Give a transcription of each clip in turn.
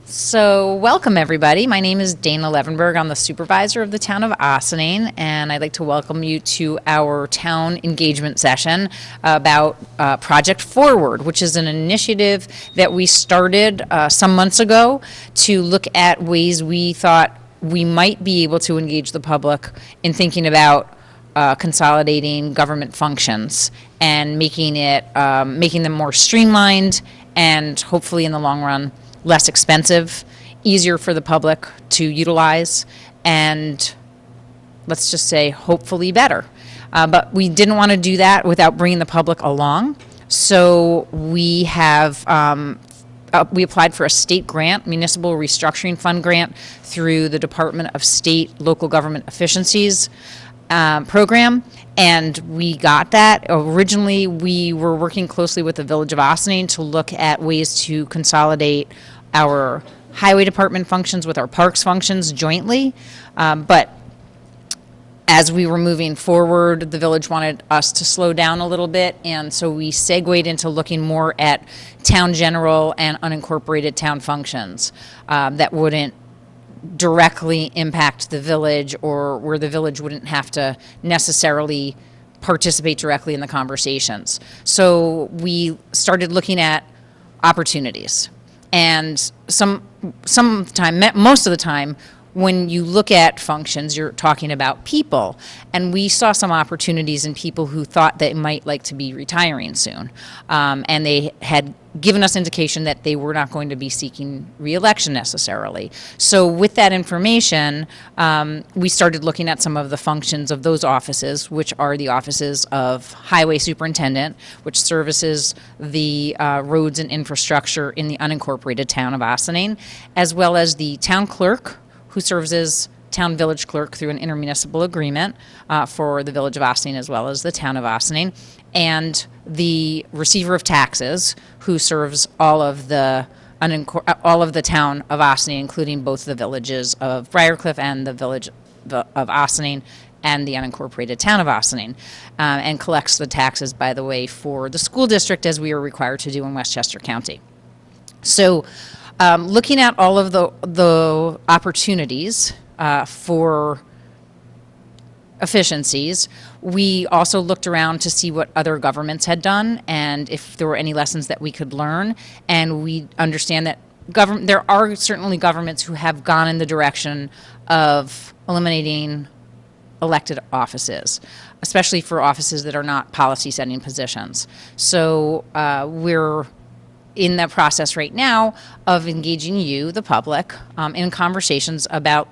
So, welcome everybody. My name is Dana Levenberg. I'm the supervisor of the town of Ossining, and I'd like to welcome you to our town engagement session about Project Forward, which is an initiative that we started some months ago to look at ways we thought we might be able to engage the public in thinking about consolidating government functions and making them more streamlined and hopefully in the long run less expensive, easier for the public to utilize, and let's just say hopefully better. But we didn't want to do that without bringing the public along. So we applied for a state grant, municipal restructuring fund grant through the Department of State Local Government Efficiencies program, and we got that. Originally, we were working closely with the Village of Ossining to look at ways to consolidate our highway department functions with our parks functions jointly, but as we were moving forward, the village wanted us to slow down a little bit, and so we segued into looking more at town general and unincorporated town functions that wouldn't directly impact the village, or where the village wouldn't have to necessarily participate directly in the conversations. So we started looking at opportunities. And most of the time, when you look at functions, you're talking about people. And we saw some opportunities in people who thought they might like to be retiring soon. And they had given us indication that they were not going to be seeking re-election necessarily. So with that information, we started looking at some of the functions of those offices, which are the offices of Highway Superintendent, which services the roads and infrastructure in the unincorporated town of Ossining, as well as the Town Clerk, who serves as town village clerk through an intermunicipal agreement for the Village of Ossining as well as the town of Ossining, and the receiver of taxes, who serves all of the town of Ossining, including both the villages of Briarcliff and the village of Ossining and the unincorporated town of Ossining, and collects the taxes, by the way, for the school district, as we are required to do in Westchester County. So looking at all of the opportunities for efficiencies, we also looked around to see what other governments had done and if there were any lessons that we could learn. And we understand that there are certainly governments who have gone in the direction of eliminating elected offices, especially for offices that are not policy-setting positions. So we're in the process right now of engaging you, the public, in conversations about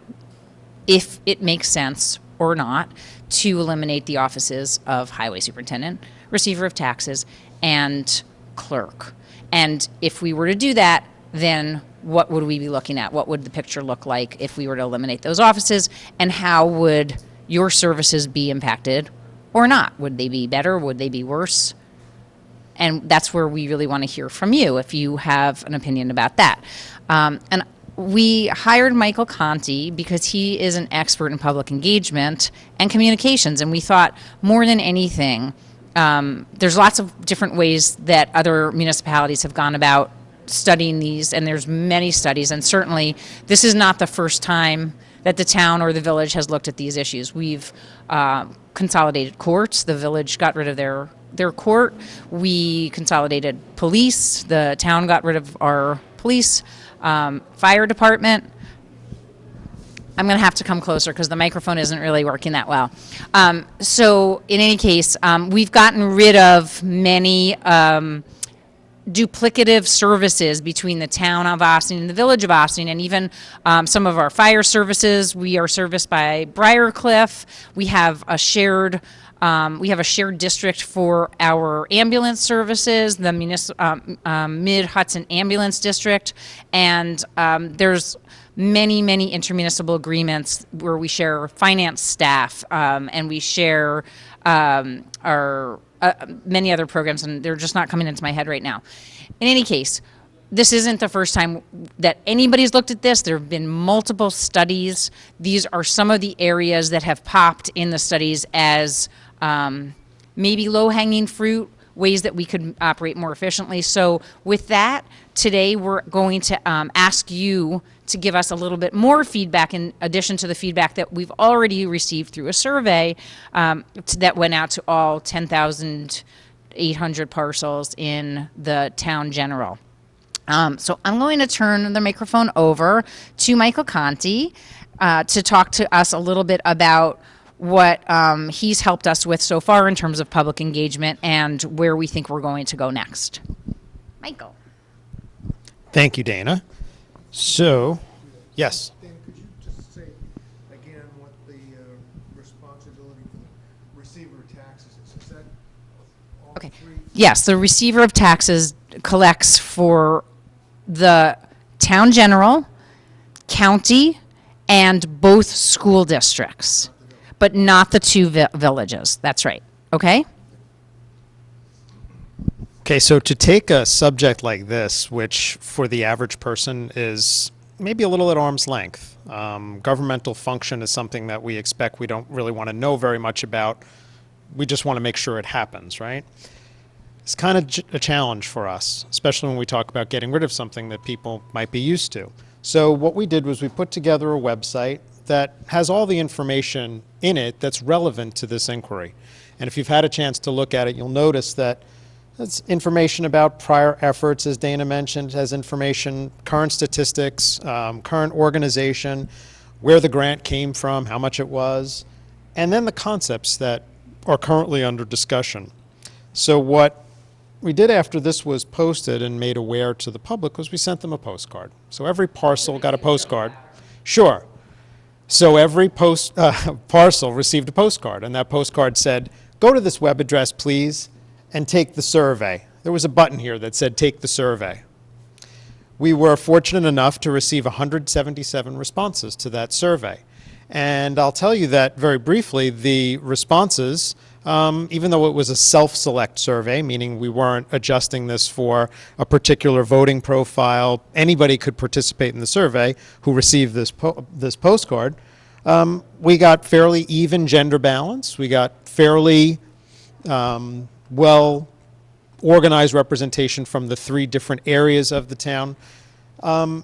if it makes sense or not to eliminate the offices of Highway Superintendent, Receiver of Taxes, and Clerk. And if we were to do that, then what would we be looking at? What would the picture look like if we were to eliminate those offices? And how would your services be impacted or not? Would they be better? Would they be worse? And that's where we really want to hear from you if you have an opinion about that. And we hired Michael Conti because he is an expert in public engagement and communications. And we thought more than anything, there's lots of different ways that other municipalities have gone about studying these, and there's many studies. And certainly this is not the first time that the town or the village has looked at these issues. We've consolidated courts. The village got rid of their court. We consolidated police. The town got rid of our police. Fire department. I'm going to have to come closer because the microphone isn't really working that well. So in any case, we've gotten rid of many duplicative services between the town of Ossining and the village of Ossining, and even some of our fire services. We are serviced by Briarcliff. We have a shared district for our ambulance services, the Mid-Hudson Ambulance District, and there's many intermunicipal agreements where we share finance staff, and we share our many other programs, and they're just not coming into my head right now. In any case, this isn't the first time that anybody's looked at this. There have been multiple studies. These are some of the areas that have popped in the studies as maybe low-hanging fruit ways that we could operate more efficiently. So with that, today we're going to ask you to give us a little bit more feedback in addition to the feedback that we've already received through a survey that went out to all 10,800 parcels in the town general. So I'm going to turn the microphone over to Michael Conti to talk to us a little bit about what he's helped us with so far in terms of public engagement and where we think we're going to go next. Michael. Thank you, Dana. So, yes. Dan, could you just say again what the responsibility for the receiver of taxes is? Is that all Okay. three? Yes, the receiver of taxes collects for the town general, county, and both school districts, but not the two villages. That's right. Okay? Okay, so to take a subject like this, which for the average person is maybe a little at arm's length, governmental function is something that we expect we don't really want to know very much about. We just want to make sure it happens, right? It's kind of a challenge for us, especially when we talk about getting rid of something that people might be used to. So what we did was we put together a website that has all the information in it that's relevant to this inquiry. And if you've had a chance to look at it, you'll notice that it's information about prior efforts, as Dana mentioned, has information, current statistics, current organization, where the grant came from, how much it was, and then the concepts that are currently under discussion. So what we did after this was posted and made aware to the public was we sent them a postcard. So every parcel got a postcard. Sure. So every parcel received a postcard, and that postcard said, go to this web address, please, and take the survey. There was a button here that said, take the survey. We were fortunate enough to receive 177 responses to that survey. And I'll tell you that very briefly, the responses, even though it was a self-select survey, meaning we weren't adjusting this for a particular voting profile, anybody could participate in the survey who received this postcard. We got fairly even gender balance. We got fairly well-organized representation from the three different areas of the town. And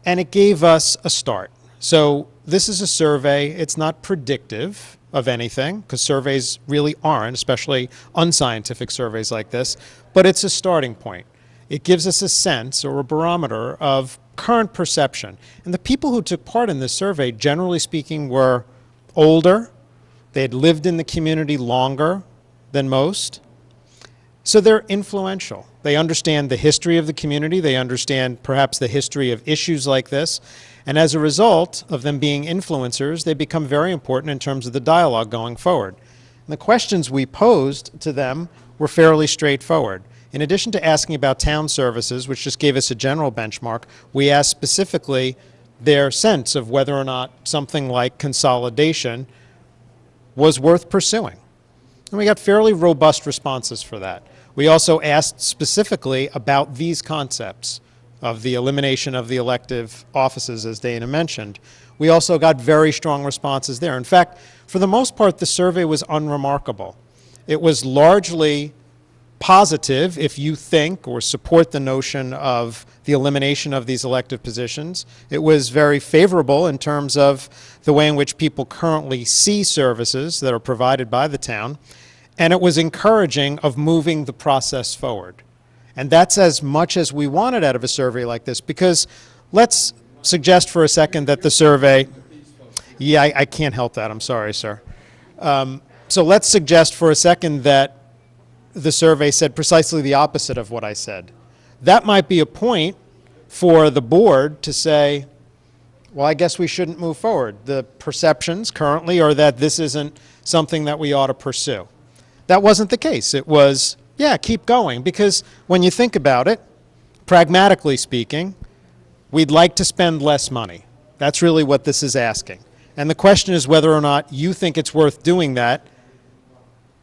it gave us a start. So this is a survey. It's not predictive of anything, because surveys really aren't, especially unscientific surveys like this, but it's a starting point. It gives us a sense or a barometer of current perception. And the people who took part in this survey, generally speaking, were older. They had lived in the community longer than most. So they're influential. They understand the history of the community. They understand perhaps the history of issues like this. And as a result of them being influencers, they become very important in terms of the dialogue going forward. And the questions we posed to them were fairly straightforward. In addition to asking about town services, which just gave us a general benchmark, we asked specifically their sense of whether or not something like consolidation was worth pursuing. And we got fairly robust responses for that. We also asked specifically about these concepts of the elimination of the elective offices, as Dana mentioned. We also got very strong responses there. In fact, for the most part, the survey was unremarkable. It was largely positive if you think or support the notion of the elimination of these elective positions. It was very favorable in terms of the way in which people currently see services that are provided by the town. And it was encouraging of moving the process forward. And that's as much as we wanted out of a survey like this, because let's suggest for a second that the survey, yeah, I can't help that, I'm sorry, sir. So let's suggest for a second that the survey said precisely the opposite of what I said. That might be a point for the board to say, well, I guess we shouldn't move forward. The perceptions currently are that this isn't something that we ought to pursue. That wasn't the case. It was, yeah, keep going, because when you think about it, pragmatically speaking, we'd like to spend less money. That's really what this is asking. And the question is whether or not you think it's worth doing that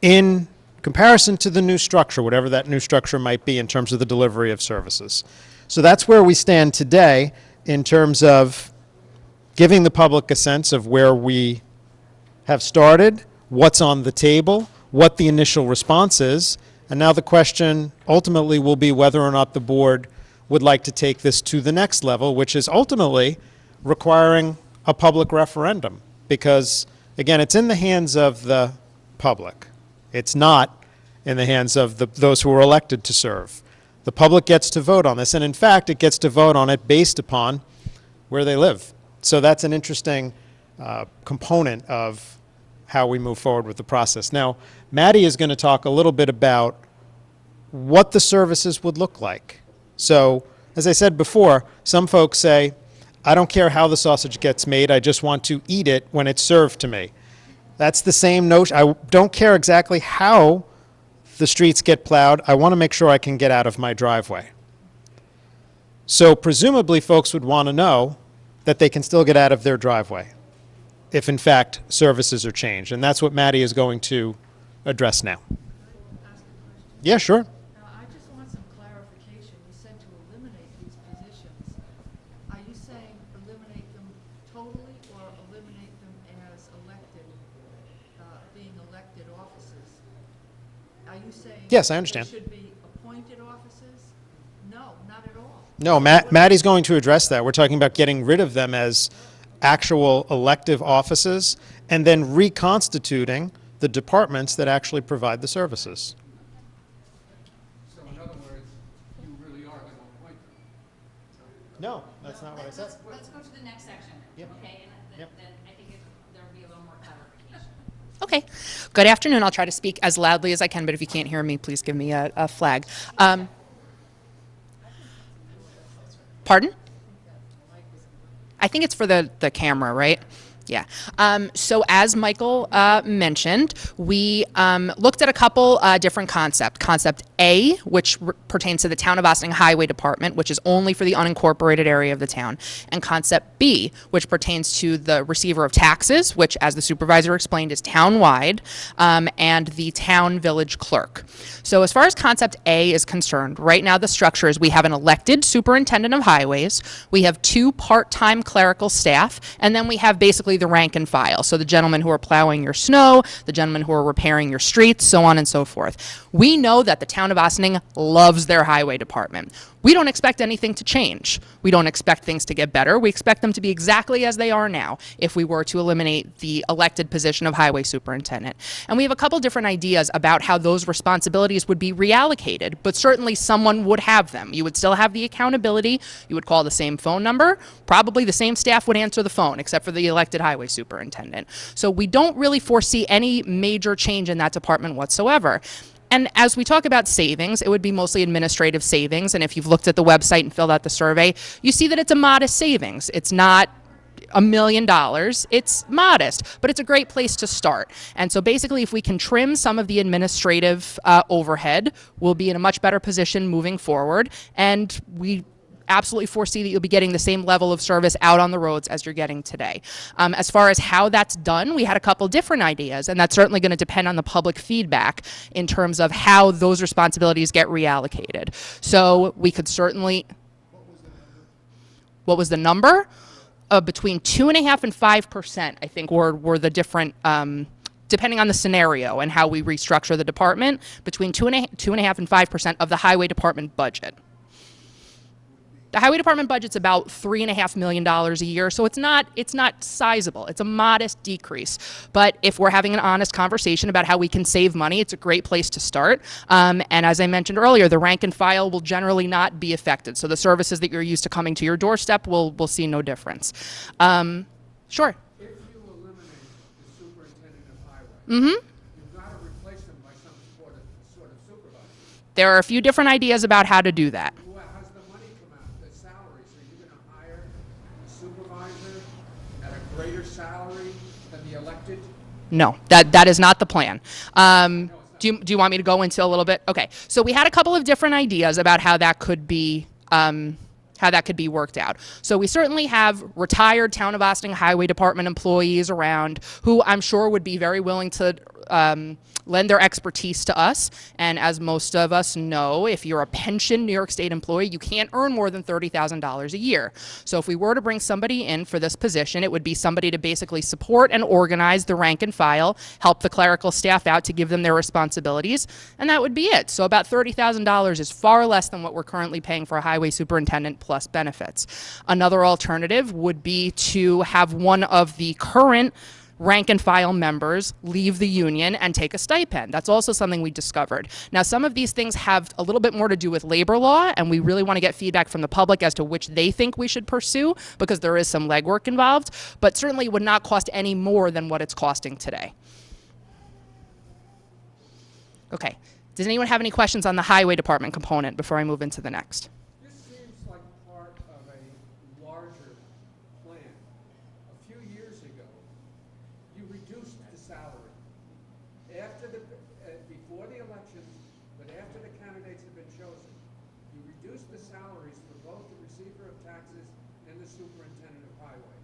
in comparison to the new structure, whatever that new structure might be in terms of the delivery of services. So that's where we stand today in terms of giving the public a sense of where we have started, what's on the table, what the initial response is, And now the question ultimately will be whether or not the board would like to take this to the next level, which is ultimately requiring a public referendum. Because, again, it's in the hands of the public. It's not in the hands of those who are elected to serve. The public gets to vote on this, and in fact, it gets to vote on it based upon where they live. So that's an interesting component of how we move forward with the process. Now, Maddie is going to talk a little bit about what the services would look like. So, as I said before, some folks say, I don't care how the sausage gets made, I just want to eat it when it's served to me. That's the same notion. I don't care exactly how the streets get plowed, I want to make sure I can get out of my driveway. So presumably folks would want to know that they can still get out of their driveway if in fact services are changed. And that's what Maddie is going to address now. Yeah, sure. Now, I just want some clarification. You said to eliminate these positions. Are you saying eliminate them totally or eliminate them as elected, being elected offices? Are you saying? Yes, I understand. They should be appointed offices? No, not at all. No, Maddie's going to address that. We're talking about getting rid of them as actual elective offices and then reconstituting the departments that actually provide the services. So in other words, you really are going to appoint them. No, that's not what I said. Let's go to the next section. Yep. Okay, and Yep. then I think there'll be a little more clarification. Okay. Good afternoon. I'll try to speak as loudly as I can, but if you can't hear me, please give me a flag. Pardon? I think it's for the camera, right? Yeah. So as Michael mentioned, we looked at a couple different concepts. Concept A, which pertains to the Town of Ossining Highway Department, which is only for the unincorporated area of the town. And Concept B, which pertains to the receiver of taxes, which, as the supervisor explained, is town-wide, and the town village clerk. So as far as Concept A is concerned, right now the structure is we have an elected superintendent of highways, we have 2 part-time clerical staff, and then we have basically the rank and file. So the gentlemen who are plowing your snow, the gentlemen who are repairing your streets, so on and so forth. We know that the town of Ossining loves their highway department. We don't expect anything to change. We don't expect things to get better. We expect them to be exactly as they are now if we were to eliminate the elected position of highway superintendent. And we have a couple different ideas about how those responsibilities would be reallocated, but certainly someone would have them. You would still have the accountability. You would call the same phone number. Probably the same staff would answer the phone, except for the elected highway superintendent. So we don't really foresee any major change in that department whatsoever. And as we talk about savings, it would be mostly administrative savings. And if you've looked at the website and filled out the survey, you see that it's a modest savings. It's not $1 million. It's modest, but it's a great place to start. And so basically, if we can trim some of the administrative overhead, we'll be in a much better position moving forward. And we absolutely foresee that you'll be getting the same level of service out on the roads as you're getting today. As far as how that's done, we had a couple different ideas, and that's certainly going to depend on the public feedback in terms of how those responsibilities get reallocated. So we could certainly... What was the number? Between 2.5% and 5%, I think, were the different... depending on the scenario and how we restructure the department, between 2.5% and 5% of the highway department budget. The highway department budget's about $3.5 million a year, so it's not sizable. It's a modest decrease. But if we're having an honest conversation about how we can save money, it's a great place to start. And as I mentioned earlier, the rank and file will generally not be affected. So the services that you're used to coming to your doorstep will see no difference. Sure. If you eliminate the superintendent of highway, you've got to replace them by some sort of supervisor. There are a few different ideas about how to do that. Who has the money come out, the salaries? Are you going to hire a supervisor at a greater salary than the elected? No, that is not the plan. Do you want me to go into a little bit? Okay, so we had a couple of different ideas about how that could be how that could be worked out. So we certainly have retired Town of Ossining Highway Department employees around who I'm sure would be very willing to lend their expertise to us. And as most of us know, if you're a pension New York State employee, you can't earn more than $30,000 a year. So if we were to bring somebody in for this position, it would be somebody to basically support and organize the rank and file, help the clerical staff out to give them their responsibilities, and that would be it. So about $30,000 is far less than what we're currently paying for a highway superintendent plus benefits. Another alternative would be to have one of the current rank and file members leave the union and take a stipend. That's also something we discovered. Now, some of these things have a little bit more to do with labor law, and we really want to get feedback from the public as to which they think we should pursue, because there is some legwork involved, but certainly would not cost any more than what it's costing today. Okay. Does anyone have any questions on the highway department component before I move into the next? This seems like part of a larger plan. A few years ago, you reduced the salary. Before the elections, but after the candidates have been chosen, you reduced the salaries for both the receiver of taxes and the superintendent of highways.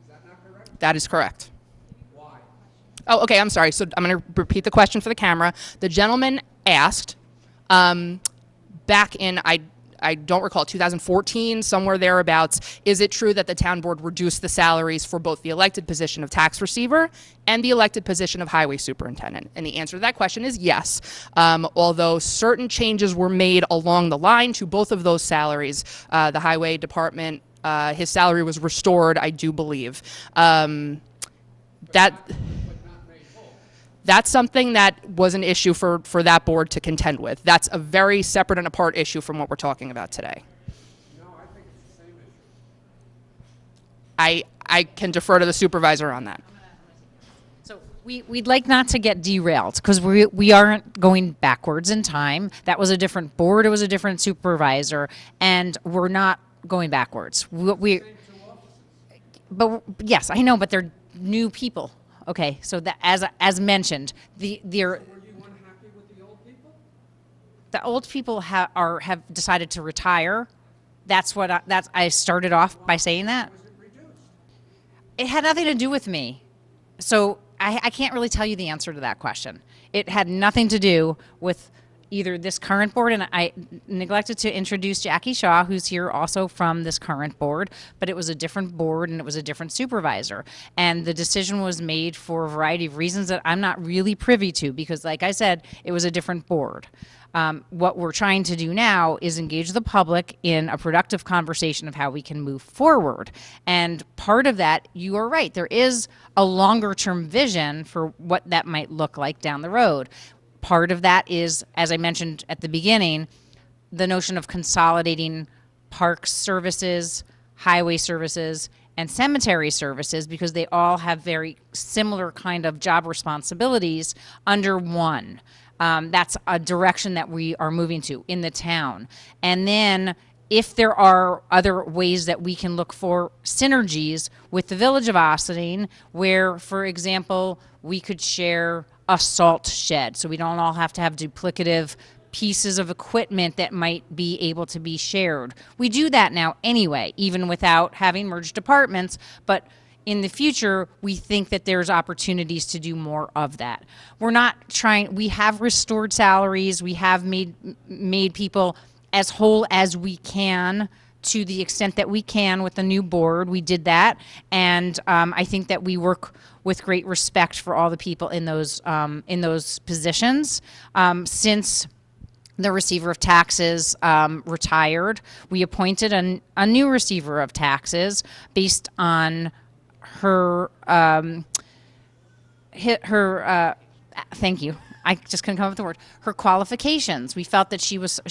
Is that not correct? That is correct. Why? Oh, okay, I'm sorry. So I'm going to repeat the question for the camera. The gentleman asked, back in, I don't recall, 2014, somewhere thereabouts, is it true that the town board reduced the salaries for both the elected position of tax receiver and the elected position of highway superintendent? And the answer to that question is yes. Although certain changes were made along the line to both of those salaries, the highway department, his salary was restored, I do believe. That's something that was an issue for that board to contend with. That's a very separate and apart issue from what we're talking about today. No, I think it's the same issue. I can defer to the supervisor on that. So we'd like not to get derailed, because we aren't going backwards in time. That was a different board, it was a different supervisor, and we're not going backwards. But yes, I know, but they're new people. Okay, so that, as mentioned, Were you unhappy with the old people? the old people have decided to retire. That's what I started off by saying that. Was it reduced? It had nothing to do with me. So I can't really tell you the answer to that question. It had nothing to do with either this current board, and I neglected to introduce Jackie Shaw, who's here also from this current board, but it was a different board and it was a different supervisor. And the decision was made for a variety of reasons that I'm not really privy to, because like I said, it was a different board. What we're trying to do now is engage the public in a productive conversation of how we can move forward. And part of that, you are right, there is a longer term vision for what that might look like down the road. Part of that is, as I mentioned at the beginning, the notion of consolidating parks services, highway services, and cemetery services, because they all have very similar kind of job responsibilities under one. That's a direction that we are moving to in the town. And then if there are other ways that we can look for synergies with the Village of Ossining, where, for example, we could share a salt shed, so we don't all have to have duplicative pieces of equipment that might be able to be shared. We do that now anyway, even without having merged departments, but in the future, we think that there's opportunities to do more of that. We're not trying, we have restored salaries, we have made people as whole as we can, to the extent that we can with the new board. We did that, and I think that we work with great respect for all the people in those positions. Since the receiver of taxes retired, we appointed a new receiver of taxes based on her thank you. I just couldn't come up with the word. Her qualifications. We felt that she was a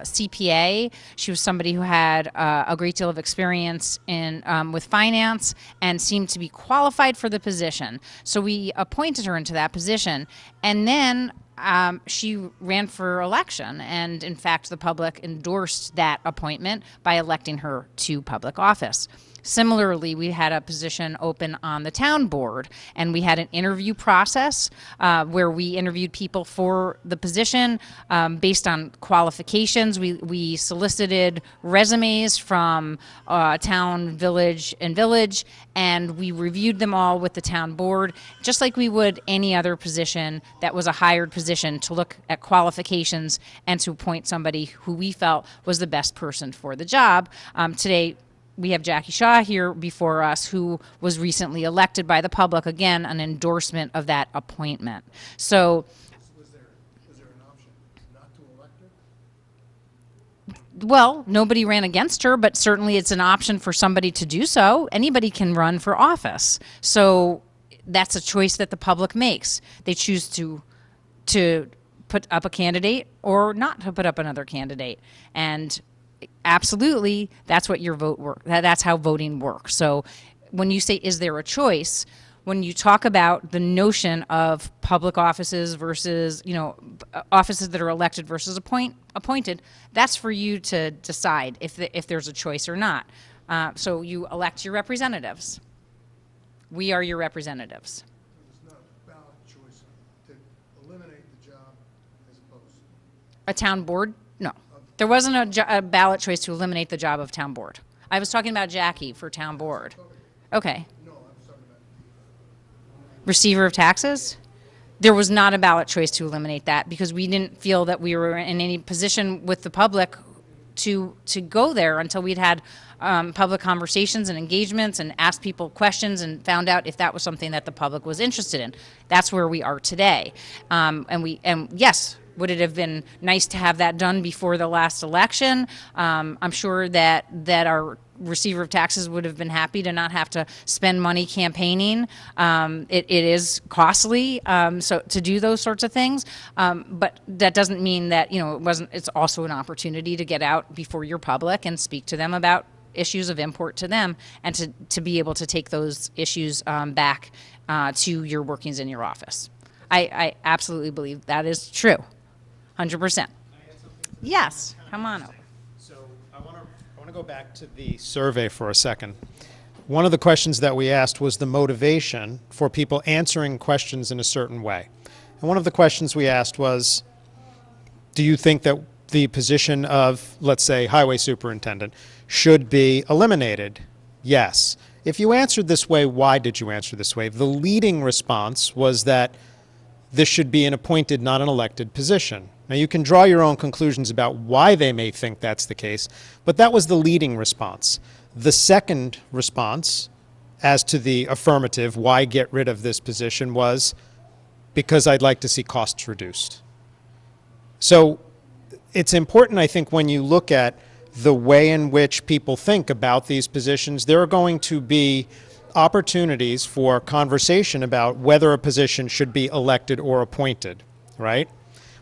CPA. She was somebody who had a great deal of experience in with finance and seemed to be qualified for the position. So we appointed her into that position. And then she ran for election, and in fact, the public endorsed that appointment by electing her to public office. Similarly, we had a position open on the town board, and we had an interview process where we interviewed people for the position based on qualifications. We solicited resumes from town, village, and we reviewed them all with the town board, just like we would any other position that was a hired position, to look at qualifications and to appoint somebody who we felt was the best person for the job. Today, we have Jackie Shaw here before us, who was recently elected by the public, again, an endorsement of that appointment. So, Was there an option not to elect her? well, nobody ran against her, but certainly it's an option for somebody to do so. Anybody can run for office. So that's a choice that the public makes. They choose to put up a candidate or not to put up another candidate. And absolutely, that's what your vote work. That's how voting works. So when you say, is there a choice? When you talk about the notion of public offices versus, offices that are elected versus appointed, that's for you to decide if there's a choice or not. So you elect your representatives. We are your representatives. There's not a ballot choice to eliminate the job as opposed to. A town board? No. There wasn't a ballot choice to eliminate the job of town board. I was talking about Jackie for town board. Okay. No, I'm talking about. Receiver of taxes? There was not a ballot choice to eliminate that because we didn't feel that we were in any position with the public to go there until we'd had public conversations and engagements and asked people questions and found out if that was something that the public was interested in. That's where we are today. And yes, would it have been nice to have that done before the last election? I'm sure that our receiver of taxes would have been happy to not have to spend money campaigning. It is costly so to do those sorts of things, but that doesn't mean that it wasn't. It's also an opportunity to get out before your public and speak to them about issues of import to them, and to be able to take those issues back to your workings in your office. I absolutely believe that is true. 100%. Yes, come on over. So I want to go back to the survey for a second. One of the questions that we asked was the motivation for people answering questions in a certain way. And one of the questions we asked was, do you think that the position of, let's say, highway superintendent should be eliminated? Yes. If you answered this way, why did you answer this way? The leading response was that this should be an appointed, not an elected position. Now, you can draw your own conclusions about why they may think that's the case, but that was the leading response. The second response, as to the affirmative, why get rid of this position, was because I'd like to see costs reduced. So it's important, I think, when you look at the way in which people think about these positions, there are going to be opportunities for conversation about whether a position should be elected or appointed, right?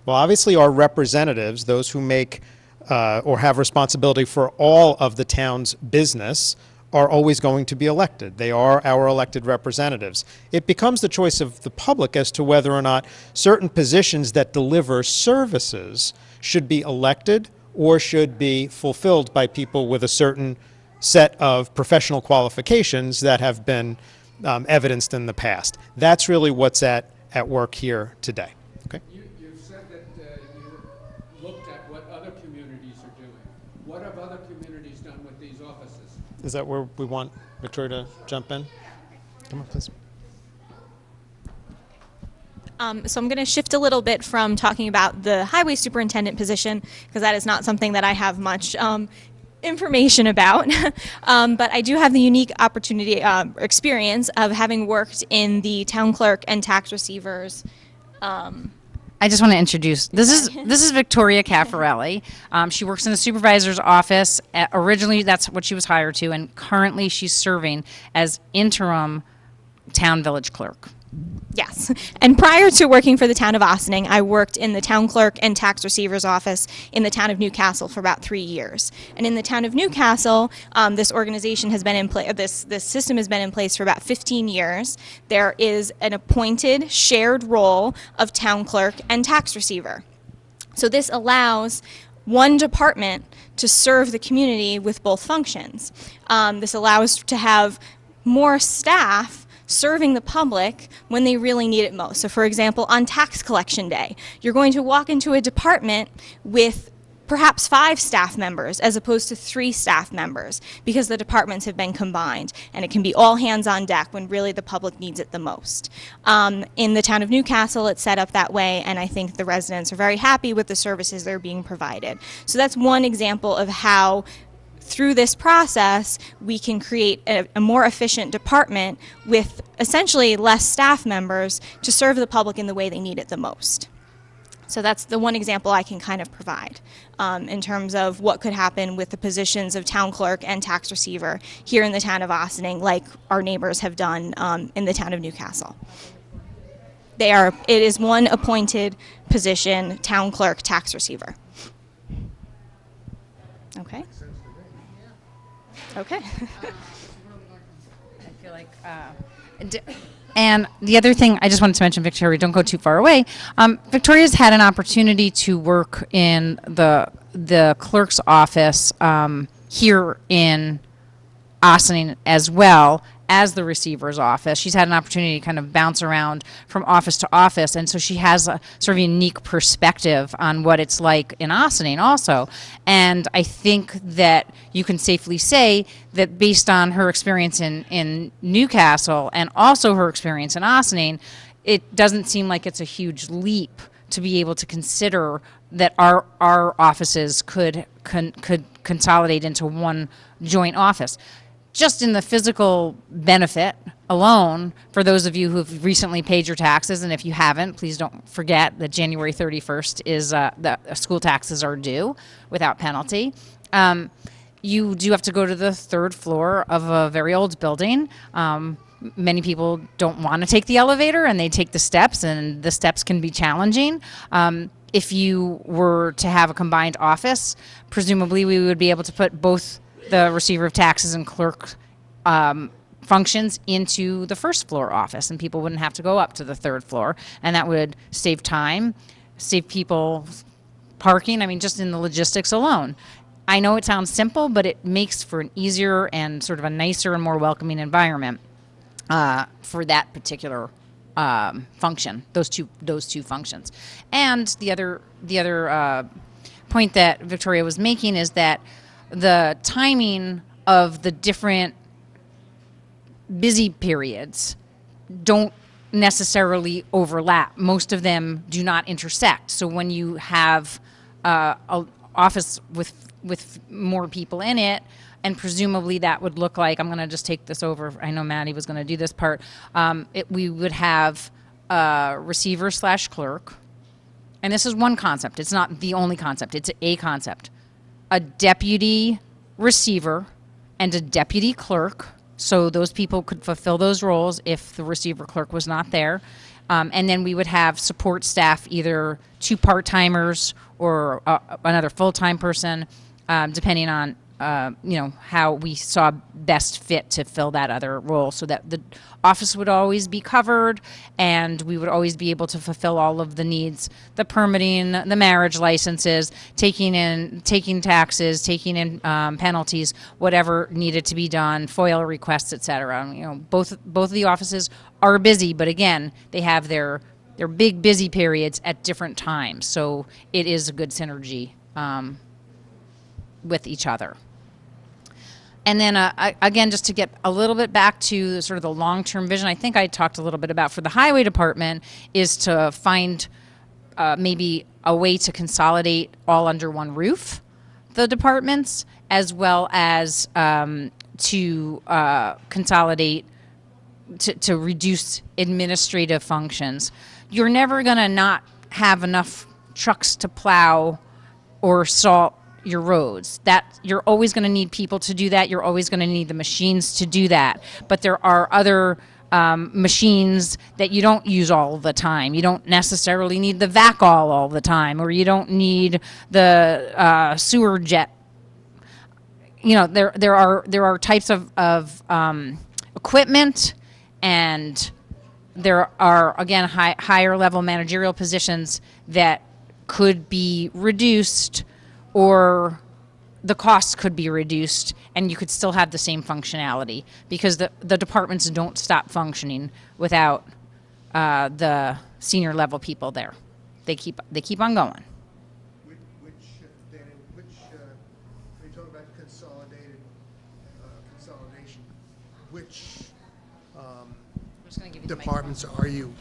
Well, obviously our representatives, those who make or have responsibility for all of the town's business, are always going to be elected. They are our elected representatives. It becomes the choice of the public as to whether or not certain positions that deliver services should be elected or should be fulfilled by people with a certain set of professional qualifications that have been evidenced in the past. That's really what's at work here today. Okay. You've said that you looked at what other communities are doing. What have other communities done with these offices? Is that where we want Victoria to jump in? Come on, please. So I'm going to shift a little bit from talking about the highway superintendent position, because that is not something that I have much information about. But I do have the unique opportunity, experience of having worked in the town clerk and tax receivers. I just want to introduce, this is Victoria Caffarelli. She works in the supervisor's office. Originally, that's what she was hired to, and currently she's serving as interim town village clerk. Yes. And prior to working for the town of Ossining, I worked in the town clerk and tax receiver's office in the town of Newcastle for about 3 years. And in the town of Newcastle, this organization has been in place, this system has been in place for about 15 years. There is an appointed shared role of town clerk and tax receiver. So this allows one department to serve the community with both functions. This allows to have more staff serving the public when they really need it most. So for example, on tax collection day, you're going to walk into a department with perhaps 5 staff members as opposed to 3 staff members because the departments have been combined, and it can be all hands on deck when really the public needs it the most. In the town of Newcastle, it's set up that way, and I think the residents are very happy with the services that are being provided. So that's one example of how through this process, we can create a more efficient department with essentially less staff members to serve the public in the way they need it the most. So that's the one example I can kind of provide in terms of what could happen with the positions of town clerk and tax receiver here in the town of Ossining, like our neighbors have done in the town of Newcastle. It is one appointed position, town clerk, tax receiver. Okay. Okay. I feel like, and the other thing I just wanted to mention, Victoria, don't go too far away. Victoria's had an opportunity to work in the clerk's office here in Ossining as well as the receiver's office. She's had an opportunity to kind of bounce around from office to office, and so she has a sort of unique perspective on what it's like in Ossining also. And I think that you can safely say that based on her experience in Newcastle and also her experience in Ossining, it doesn't seem like it's a huge leap to be able to consider that our offices could consolidate into one joint office. Just in the physical benefit alone, for those of you who've recently paid your taxes, and if you haven't, please don't forget that January 31st is the school taxes are due without penalty. You do have to go to the 3rd floor of a very old building. Many people don't want to take the elevator, and they take the steps, and the steps can be challenging. If you were to have a combined office, presumably we would be able to put both the receiver of taxes and clerk functions into the 1st floor office, and people wouldn't have to go up to the 3rd floor, and that would save time, save people parking. I mean, just in the logistics alone. I know it sounds simple, but it makes for an easier and sort of a nicer and more welcoming environment for that particular function, those two functions. And the other point that Victoria was making is that the timing of the different busy periods don't necessarily overlap. Most of them do not intersect. So when you have an office with more people in it, and presumably that would look like, I'm going to just take this over. I know Maddie was going to do this part. We would have a receiver / clerk. And this is one concept. It's not the only concept. It's a concept. A deputy receiver and a deputy clerk, so those people could fulfill those roles if the receiver clerk was not there. And then we would have support staff, either 2 part-timers or another full-time person, depending on how we saw best fit to fill that other role, so that the office would always be covered and we would always be able to fulfill all of the needs, the permitting, the marriage licenses, taking taxes, taking in penalties, whatever needed to be done, FOIL requests, etc. Both of the offices are busy, but again, they have their big busy periods at different times, so it is a good synergy with each other. And then, again, just to get a little bit back to sort of the long-term vision, I think I talked a little bit about for the highway department is to find maybe a way to consolidate all under one roof, the departments, as well as to consolidate, to reduce administrative functions. You're never going to not have enough trucks to plow or salt your roads. That you're always going to need people to do that. You're always going to need the machines to do that. But there are other machines that you don't use all the time. You don't necessarily need the vac all the time, or you don't need the sewer jet. You know, there are types of equipment, and there are, again, higher level managerial positions that could be reduced, or the costs could be reduced, and you could still have the same functionality, because the departments don't stop functioning without the senior level people there. They keep on going. Danny, when you talk about consolidation, which departments are you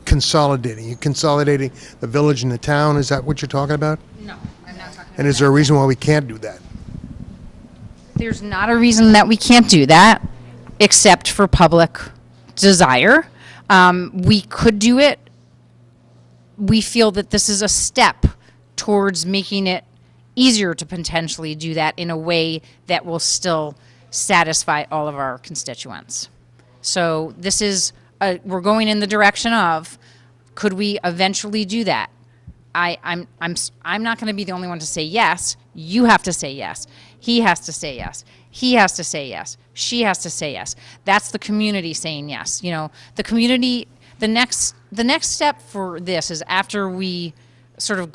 consolidating? You consolidating the village and the town? Is that what you're talking about? No, I'm not talking about And is there a reason why we can't do that? There's not a reason that we can't do that, except for public desire. We could do it. We feel that this is a step towards making it easier to potentially do that in a way that will still satisfy all of our constituents. So this is, we're going in the direction of, could we eventually do that? I'm not going to be the only one to say yes. You have to say yes. He has to say yes. He has to say yes. She has to say yes. That's the community saying yes. You know, the community, the next step for this is, after we sort of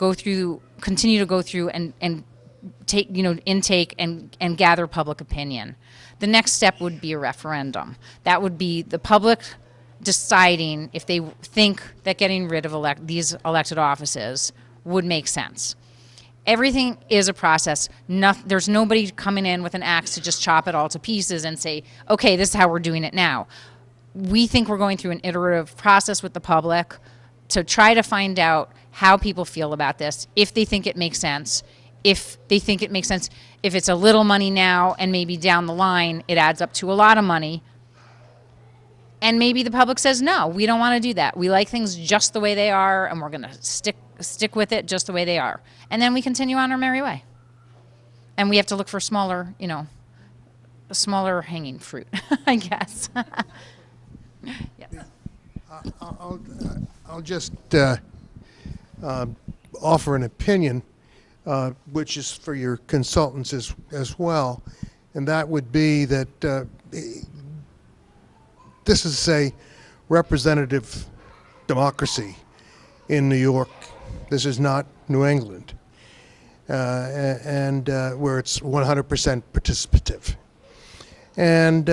continue to go through and take, intake and gather public opinion. The next step would be a referendum. That would be the public deciding if they think that getting rid of these elected offices would make sense. Everything is a process. There's nobody coming in with an axe to just chop it all to pieces and say, okay, this is how we're doing it now. We think we're going through an iterative process with the public to try to find out how people feel about this, if they think it makes sense, if they think it makes sense, if it's a little money now and maybe down the line it adds up to a lot of money. And maybe the public says, no, we don't want to do that. We like things just the way they are, and we're going to stick with it just the way they are. And then we continue on our merry way. And we have to look for smaller hanging fruit, I guess. Yes. I'll just offer an opinion, which is for your consultants as well, and that would be that this is, say, representative democracy in New York. This is not New England, and where it's 100% participative. And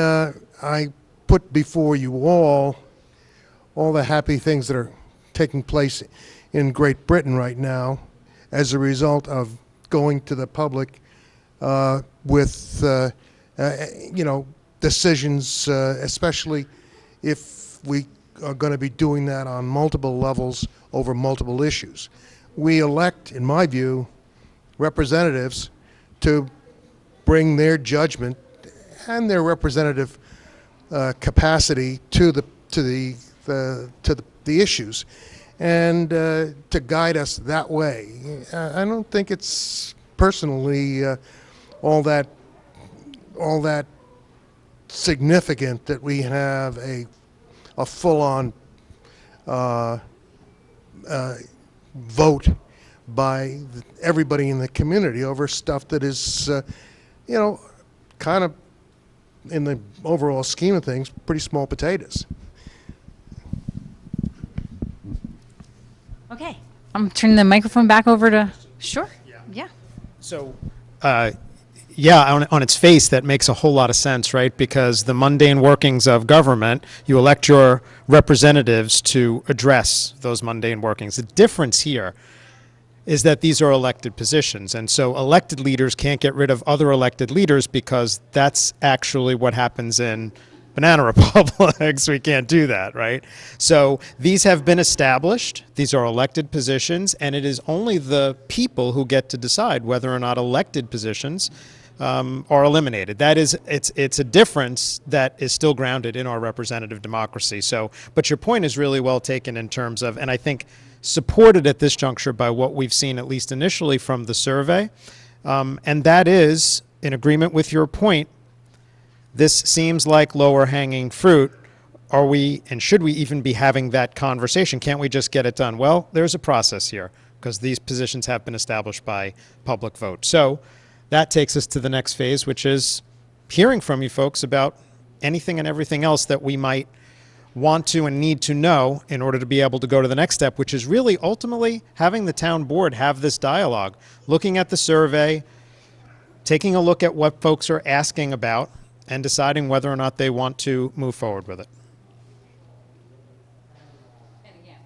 I put before you all the happy things that are taking place in Great Britain right now as a result of going to the public with decisions, especially if we are going to be doing that on multiple levels over multiple issues. We elect, in my view, representatives to bring their judgment and their representative capacity to the issues, and to guide us that way. I don't think it's personally all that significant that we have a full-on vote by everybody in the community over stuff that is, kind of, in the overall scheme of things, pretty small potatoes. Okay. I'm turning the microphone back over to, sure. Yeah. So, yeah, on its face, that makes a whole lot of sense, right? Because the mundane workings of government, you elect your representatives to address those mundane workings. The difference here is that these are elected positions, and so elected leaders can't get rid of other elected leaders, because that's actually what happens in banana republics. We can't do that, right? So these have been established. These are elected positions, and it is only the people who get to decide whether or not elected positions are eliminated. That is, it's a difference that is still grounded in our representative democracy. So, but your point is really well taken in terms of, and I think supported at this juncture by what we've seen, at least initially, from the survey, and that is, in agreement with your point, this seems like lower hanging fruit. Are we, and should we even be having that conversation? Can't we just get it done? Well, there's a process here because these positions have been established by public vote. So that takes us to the next phase, which is hearing from you folks about anything and everything else that we might want to and need to know in order to be able to go to the next step, which is really ultimately having the town board have this dialogue, looking at the survey, taking a look at what folks are asking about, and deciding whether or not they want to move forward with it. And again,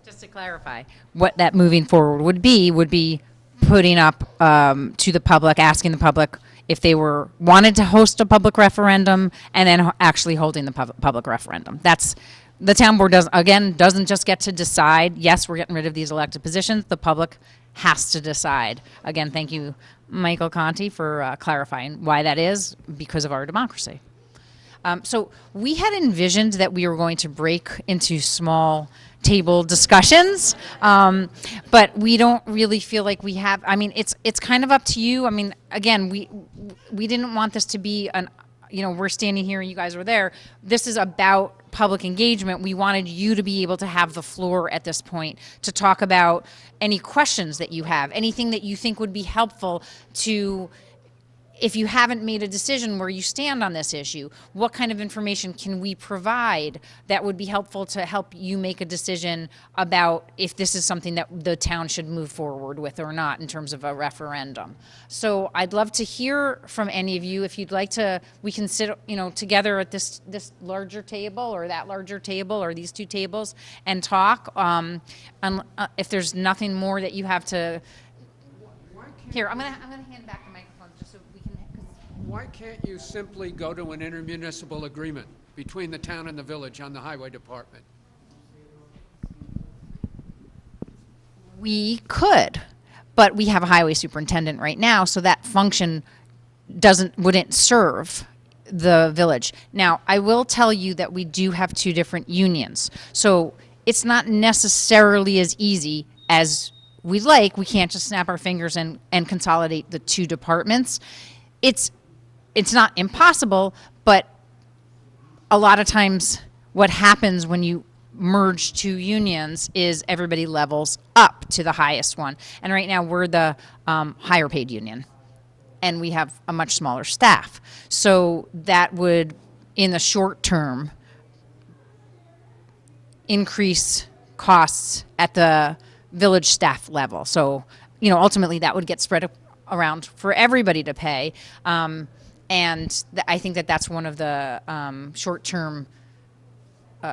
just to clarify, what that moving forward would be putting up to the public, asking the public if they wanted to host a public referendum, and then actually holding the public referendum. That's the town board doesn't just get to decide. Yes, we're getting rid of these elected positions. The public has to decide. Again, thank you, Michael Conti, for clarifying why that is, because of our democracy. So we had envisioned that we were going to break into small table discussions, but we don't really feel like we have. I mean, it's kind of up to you. I mean, again, we didn't want this to be an, we're standing here and you guys were there. This is about public engagement. We wanted you to be able to have the floor at this point to talk about any questions that you have, anything that you think would be helpful to, if you haven't made a decision where you stand on this issue, what kind of information can we provide that would be helpful to help you make a decision about if this is something that the town should move forward with or not in terms of a referendum. So I'd love to hear from any of you. If you'd like to, we can sit, together at this larger table or that larger table or these two tables and talk. If there's nothing more that you have to, here, I'm gonna hand back the microphone just so we can. Why can't you simply go to an intermunicipal agreement between the town and the village on the highway department? We could, but we have a highway superintendent right now, so that function wouldn't serve the village. Now, I will tell you that we do have two different unions, so it's not necessarily as easy as we'd like. We can't just snap our fingers and consolidate the two departments. It's not impossible, but a lot of times what happens when you merge two unions is everybody levels up to the highest one. And right now we're the higher paid union, and we have a much smaller staff. So that would, in the short term, increase costs at the village staff level. So, ultimately that would get spread around for everybody to pay. And I think that that's one of the short-term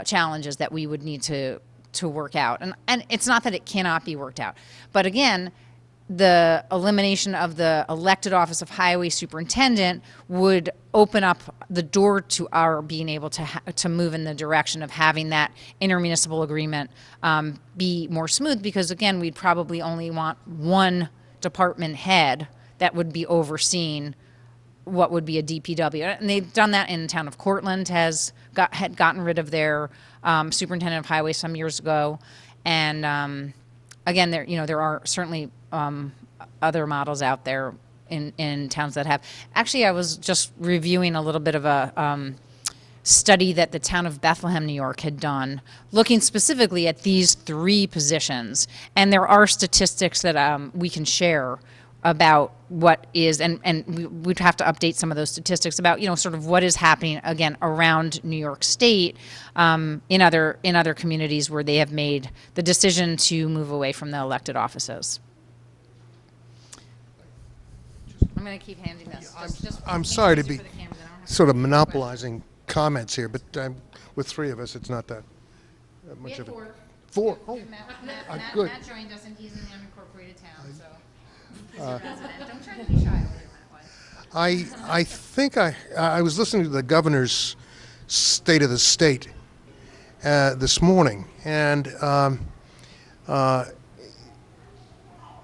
challenges that we would need to work out. And it's not that it cannot be worked out. But again, the elimination of the elected office of highway superintendent would open up the door to our being able to move in the direction of having that intermunicipal agreement be more smooth, because again, we'd probably only want one department head that would be overseeing what would be a DPW. And they've done that in the town of Cortland, had gotten rid of their superintendent of highway some years ago. And again, there are certainly other models out there in towns that have. Actually, I was just reviewing a little bit of a study that the town of Bethlehem, New York had done, looking specifically at these three positions. And there are statistics that we can share about what is, and we'd have to update some of those statistics about, sort of what is happening, again, around New York State, in other communities where they have made the decision to move away from the elected offices. I'm going to keep handing this. I'm sorry to be sort of monopolizing comments here, but with three of us, it's not that much of it. Four. Oh, good. Matt joined us, and he's in the unincorporated town, so he's a resident. Don't try to be shy with it. I think I was listening to the governor's State of the State this morning, and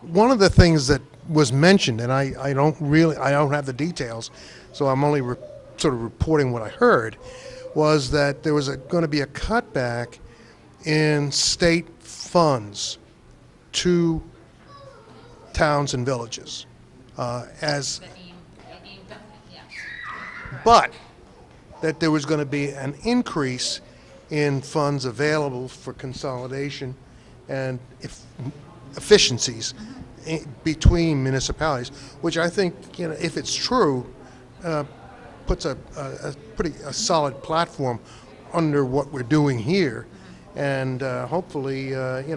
one of the things that was mentioned, and I don't have the details, so I'm only sort of reporting what I heard, was that there was going to be a cutback in state funds to towns and villages as but that there was going to be an increase in funds available for consolidation and efficiencies between municipalities, which I think, if it's true, puts a pretty solid platform under what we're doing here, and hopefully,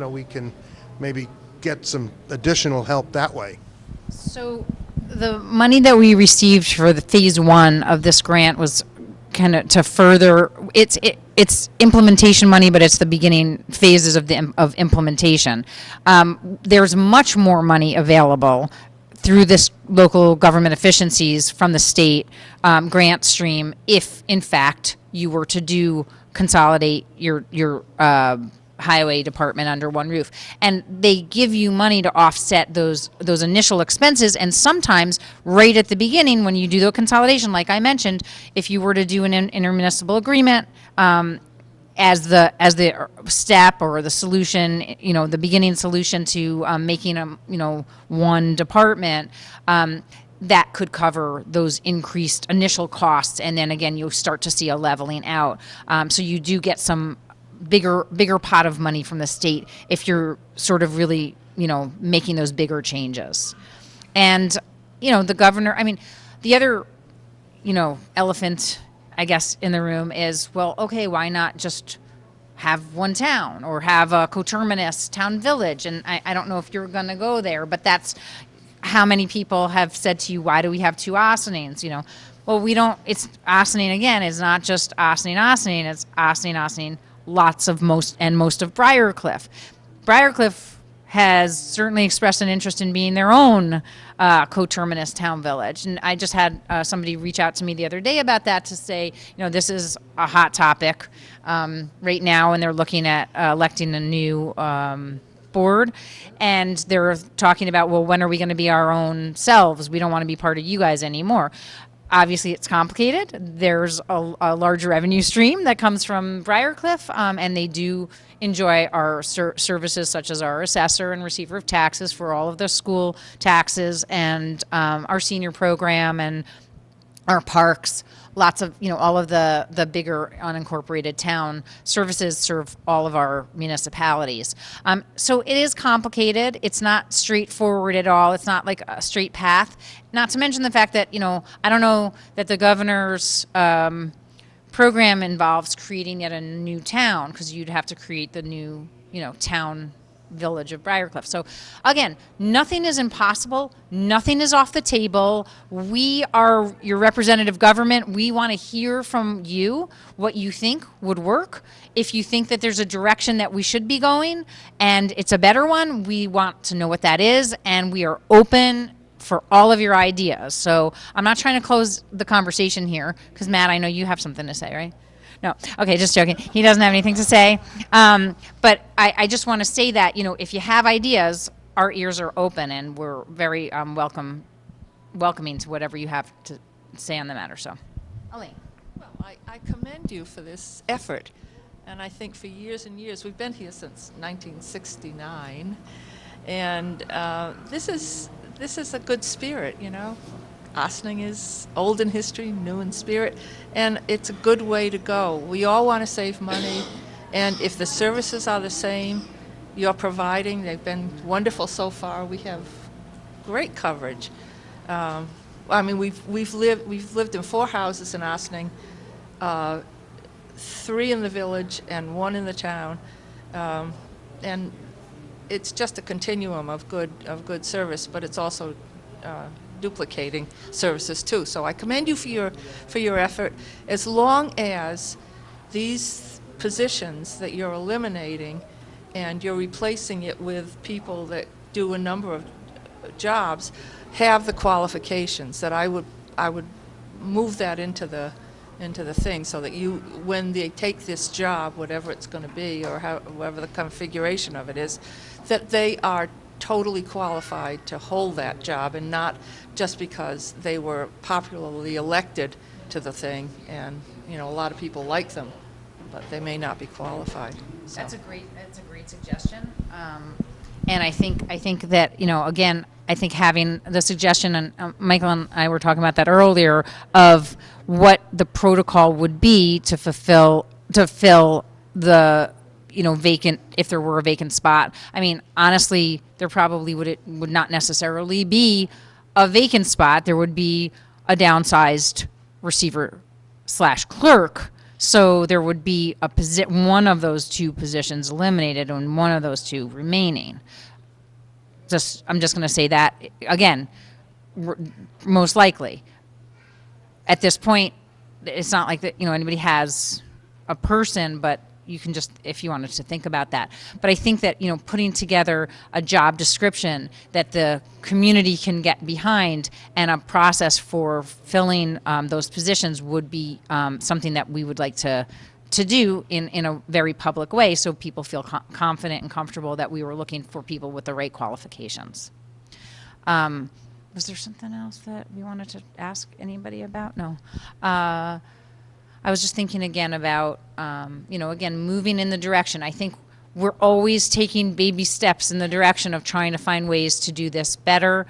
we can maybe get some additional help that way. So the money that we received for the phase one of this grant was kind of to further it's implementation money, but it's the beginning phases of of implementation. There's much more money available through this local government efficiencies from the state grant stream if in fact you were to consolidate your highway department under one roof, and they give you money to offset those initial expenses. And sometimes right at the beginning when you do the consolidation, like I mentioned, if you were to do an intermunicipal agreement as the step or the solution, the beginning solution to making one department, that could cover those increased initial costs, and then again you'll start to see a leveling out. So you do get some bigger pot of money from the state if you're sort of really making those bigger changes. And the governor, the other elephant I guess in the room is, well, okay, why not just have one town or have a coterminous town village? And I don't know if you're going to go there, but that's how many people have said to you, why do we have two Ossining? Well, we don't, it's Ossining again, it's not just Ossining, it's Ossining, lots of most of Briarcliff. Briarcliff has certainly expressed an interest in being their own coterminous town village. And I just had somebody reach out to me the other day about that to say, this is a hot topic right now, and they're looking at electing a new board, and they're talking about, well, when are we going to be our own selves? We don't want to be part of you guys anymore. Obviously, it's complicated. There's a large revenue stream that comes from Briarcliff, and they do enjoy our services such as our assessor and receiver of taxes for all of the school taxes, and our senior program and our parks. Lots of, all of the bigger unincorporated town services serve all of our municipalities. So it is complicated. It's not straightforward at all. It's not like a straight path. Not to mention the fact that, I don't know that the governor's program involves creating yet a new town, because you'd have to create the new, town village of Briarcliff. So again, nothing is impossible. Nothing is off the table. We are your representative government. We want to hear from you what you think would work. If you think that there's a direction that we should be going and it's a better one, we want to know what that is, and we are open for all of your ideas. So I'm not trying to close the conversation here, because Matt, I know you have something to say, right? No, okay, just joking. He doesn't have anything to say. But I just want to say that, if you have ideas, our ears are open, and we're very welcoming to whatever you have to say on the matter. So, Elaine. Well, I commend you for this effort. And I think for years and years, we've been here since 1969. And this is a good spirit, Ossining is old in history, new in spirit, and it's a good way to go. We all want to save money, and if the services are the same you're providing, they've been wonderful so far. We have great coverage. We've lived in 4 houses in Ossining, 3 in the village and 1 in the town, and it's just a continuum of good service, but it's also duplicating services too. So I commend you for your effort. As long as these positions that you're eliminating and you're replacing it with people that do a number of jobs have the qualifications, that I would move that into the thing, so that when they take this job, whatever it's going to be, or whatever the configuration of it is, that they are totally qualified to hold that job, and not just because they were popularly elected to the thing, and a lot of people like them, but they may not be qualified. So. That's a great suggestion. And I think that, you know, again, I think having the suggestion, and Michael and I were talking about that earlier, of what the protocol would be to fill the, you know, vacant, if there were a vacant spot. I mean, honestly, there probably would not necessarily be a vacant spot. There would be a downsized receiver / clerk. So there would be one of those two positions eliminated and one of those two remaining. I'm just going to say that again, most likely. At this point, it's not like that, you know, anybody has a person, but you can just, if you wanted to think about that. But I think that, you know, putting together a job description that the community can get behind and a process for filling those positions would be something that we would like to do in a very public way, so people feel confident and comfortable that we were looking for people with the right qualifications. Was there something else that we wanted to ask anybody about? No. I was just thinking again about, you know, again, moving in the direction. I think we're always taking baby steps in the direction of trying to find ways to do this better.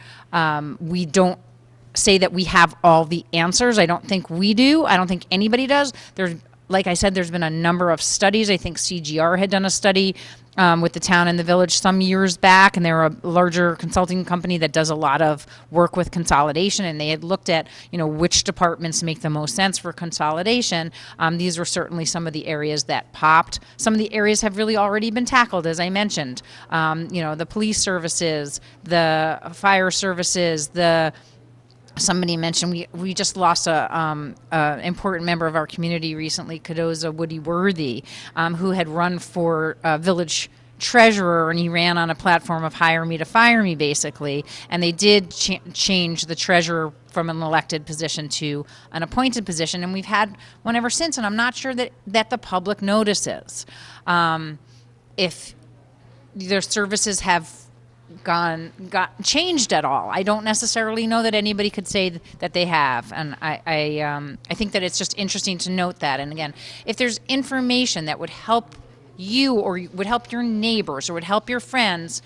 We don't say that we have all the answers. I don't think we do. I don't think anybody does. Like I said, there's been a number of studies. I think CGR had done a study with the town and the village some years back, and they're a larger consulting company that does a lot of work with consolidation, and they had looked at, you know, which departments make the most sense for consolidation. These were certainly some of the areas that popped. Some of the areas have really already been tackled, as I mentioned. You know, the police services, the fire services, somebody mentioned we just lost a important member of our community recently, Cadoza Woody Worthy, who had run for village treasurer, and he ran on a platform of hire me to fire me, basically. And they did change the treasurer from an elected position to an appointed position, and we've had one ever since. And I'm not sure that the public notices if their services have got changed at all. I don't necessarily know that anybody could say that they have, and I think that it's just interesting to note that. And again, if there's information that would help you or would help your neighbors or would help your friends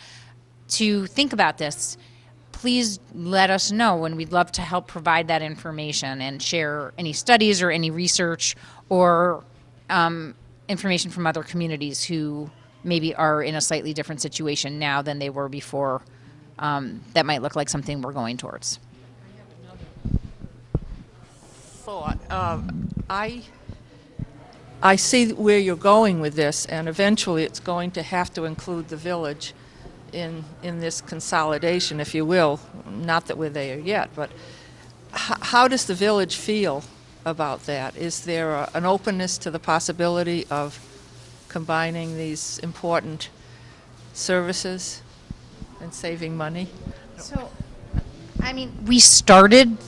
to think about this, please let us know, and we'd love to help provide that information and share any studies or any research or information from other communities who maybe are in a slightly different situation now than they were before, that might look like something we're going towards. Thought. I see where you're going with this, and eventually it's going to have to include the village in this consolidation, if you will. Not that we're there yet, but how does the village feel about that? Is there an openness to the possibility of combining these important services and saving money? So, I mean, we started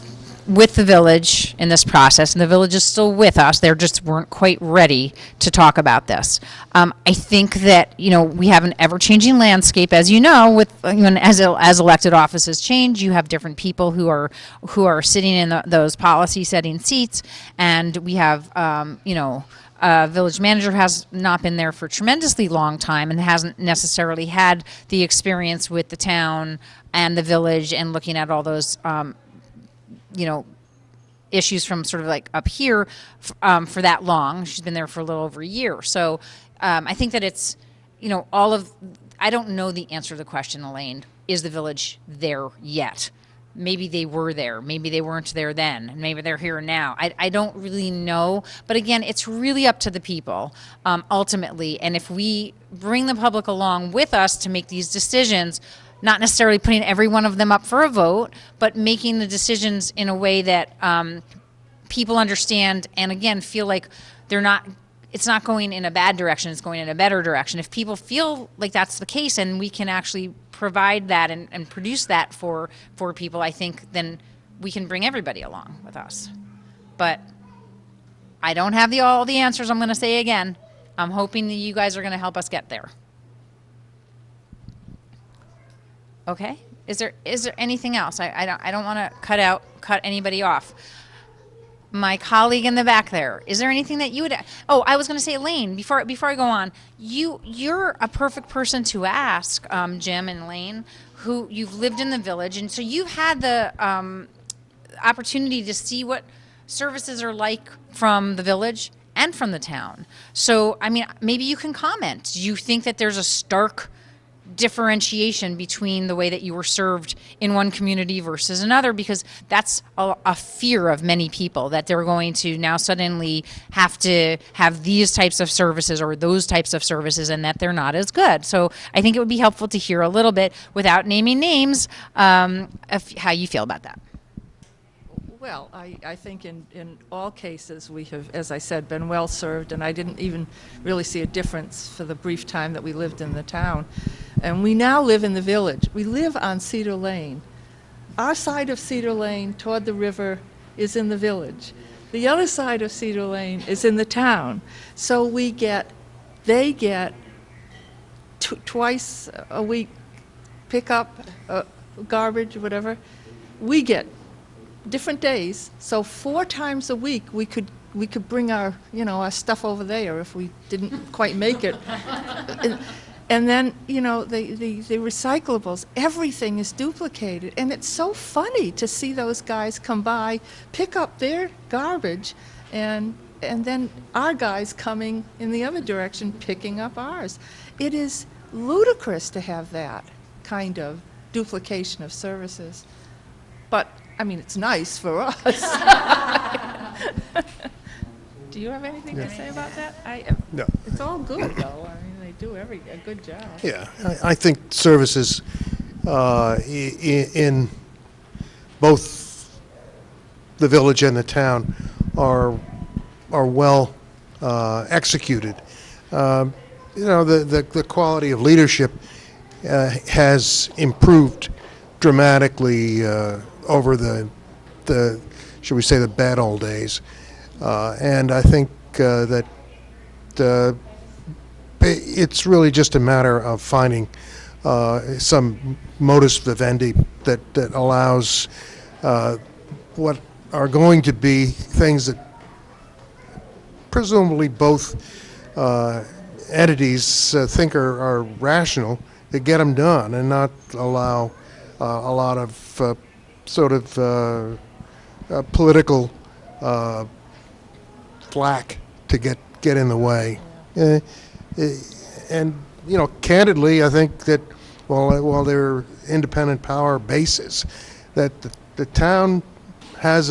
with the village in this process, and the village is still with us. They just weren't quite ready to talk about this. I think that, you know, we have an ever-changing landscape, as you know, with, you know, as elected offices change, you have different people who are sitting in those policy-setting seats, and we have, you know, village manager has not been there for a tremendously long time and hasn't necessarily had the experience with the town and the village and looking at all those, you know, issues from sort of like up here for that long. She's been there for a little over a year. So I think that it's, you know, I don't know the answer to the question, Elaine. Is the village there yet? Maybe they were there. Maybe they weren't there then. And maybe they're here now. I don't really know. But again, it's really up to the people, ultimately. And if we bring the public along with us to make these decisions, not necessarily putting every one of them up for a vote, but making the decisions in a way that people understand and, again, feel like it's not going in a bad direction, it's going in a better direction. If people feel like that's the case and we can actually provide that and produce that for people, I think then we can bring everybody along with us. But I don't have all the answers, I'm going to say again. I'm hoping that you guys are going to help us get there. Okay? Is there anything else? I don't want to cut anybody off. my colleague in the back there, is there anything that you would? Oh, I was going to say, Elaine. Before I go on, you're a perfect person to ask, Jim and Elaine, who you've lived in the village, and so you've had the opportunity to see what services are like from the village and from the town. So, I mean, maybe you can comment. Do you think that there's a stark differentiation between the way that you were served in one community versus another? Because that's a fear of many people, that they're going to now suddenly have to have these types of services or those types of services, and that they're not as good. So I think it would be helpful to hear a little bit, without naming names, of how you feel about that. Well, I think in all cases we have, as I said, been well served, and I didn't even really see a difference for the brief time that we lived in the town. And we now live in the village. We live on Cedar Lane. Our side of Cedar Lane toward the river is in the village. The other side of Cedar Lane is in the town. So they get twice a week pickup, garbage, whatever. We get different days, so 4 times a week we could bring our our stuff over there if we didn't quite make it. And then the recyclables, everything is duplicated, and it's so funny to see those guys come by, pick up their garbage, and then our guys coming in the other direction picking up ours. It is ludicrous to have that kind of duplication of services, but I mean, it's nice for us. Do you have anything to say about that? No. It's all good, though. I mean, they do a good job. Yeah, I think services in both the village and the town are well executed. The quality of leadership has improved dramatically over the should we say the bad old days, and I think that it's really just a matter of finding some modus vivendi that allows what are going to be things that presumably both entities think are rational, to get them done and not allow a lot of political flack to get in the way. And candidly, I think that while they're independent power bases, that the town has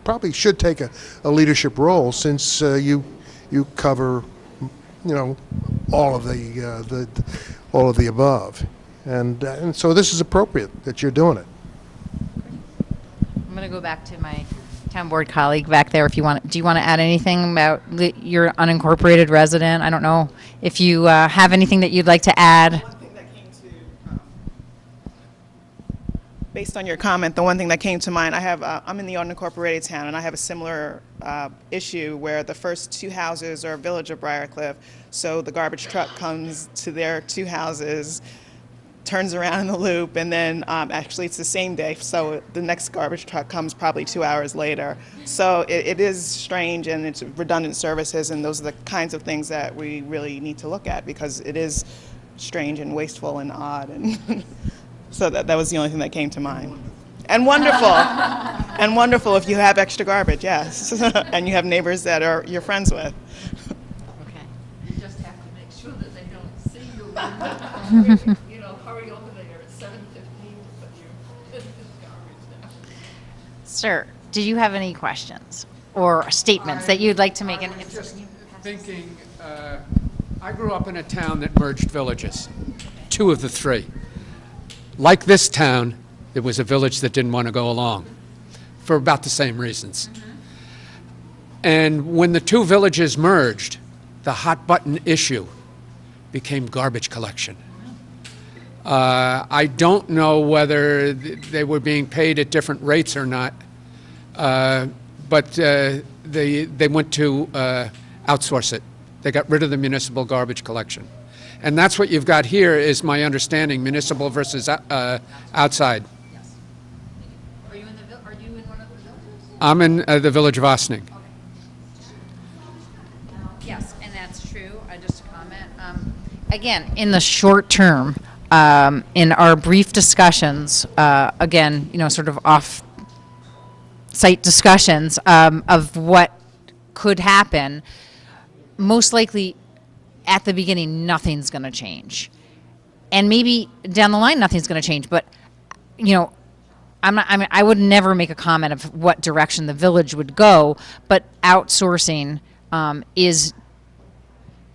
probably should take a leadership role, since you cover all of the above, and so this is appropriate that you're doing it. I'm going to go back to my town board colleague back there. If you want, do you want to add anything about your unincorporated resident? I don't know if you have anything that you'd like to add. One thing that came to, based on your comment, the one thing that came to mind, I'm in the unincorporated town, and I have a similar issue where the first 2 houses are Village of Briarcliff, so the garbage truck comes to their 2 houses, turns around in the loop, and then actually it's the same day, so the next garbage truck comes probably 2 hours later. So it is strange, and it's redundant services, and those are the kinds of things that we really need to look at, because it is strange and wasteful and odd, and so that was the only thing that came to mind. And wonderful. And wonderful if you have extra garbage, yes. And you have neighbors that you're friends with. Okay. You just have to make sure that they don't see you. Hurry over there at 7:15 to put your garbage down. Sir, do you have any questions or statements that you'd like to make? I was just thinking, I grew up in a town that merged villages, 2 of the 3. Like this town, there was a village that didn't want to go along for about the same reasons. And when the 2 villages merged, the hot button issue became garbage collection. I don't know whether they were being paid at different rates or not, but they went to outsource it. They got rid of the municipal garbage collection. And that's what you've got here, is my understanding, municipal versus outside. Are you in one of the villages? I'm in the Village of Ossining. Yes, and that's true. Just a comment. Again, in the short term, in our brief discussions, again, sort of off-site discussions of what could happen, most likely at the beginning, nothing's going to change. And maybe down the line, nothing's going to change. But, I would never make a comment of what direction the village would go, but outsourcing is,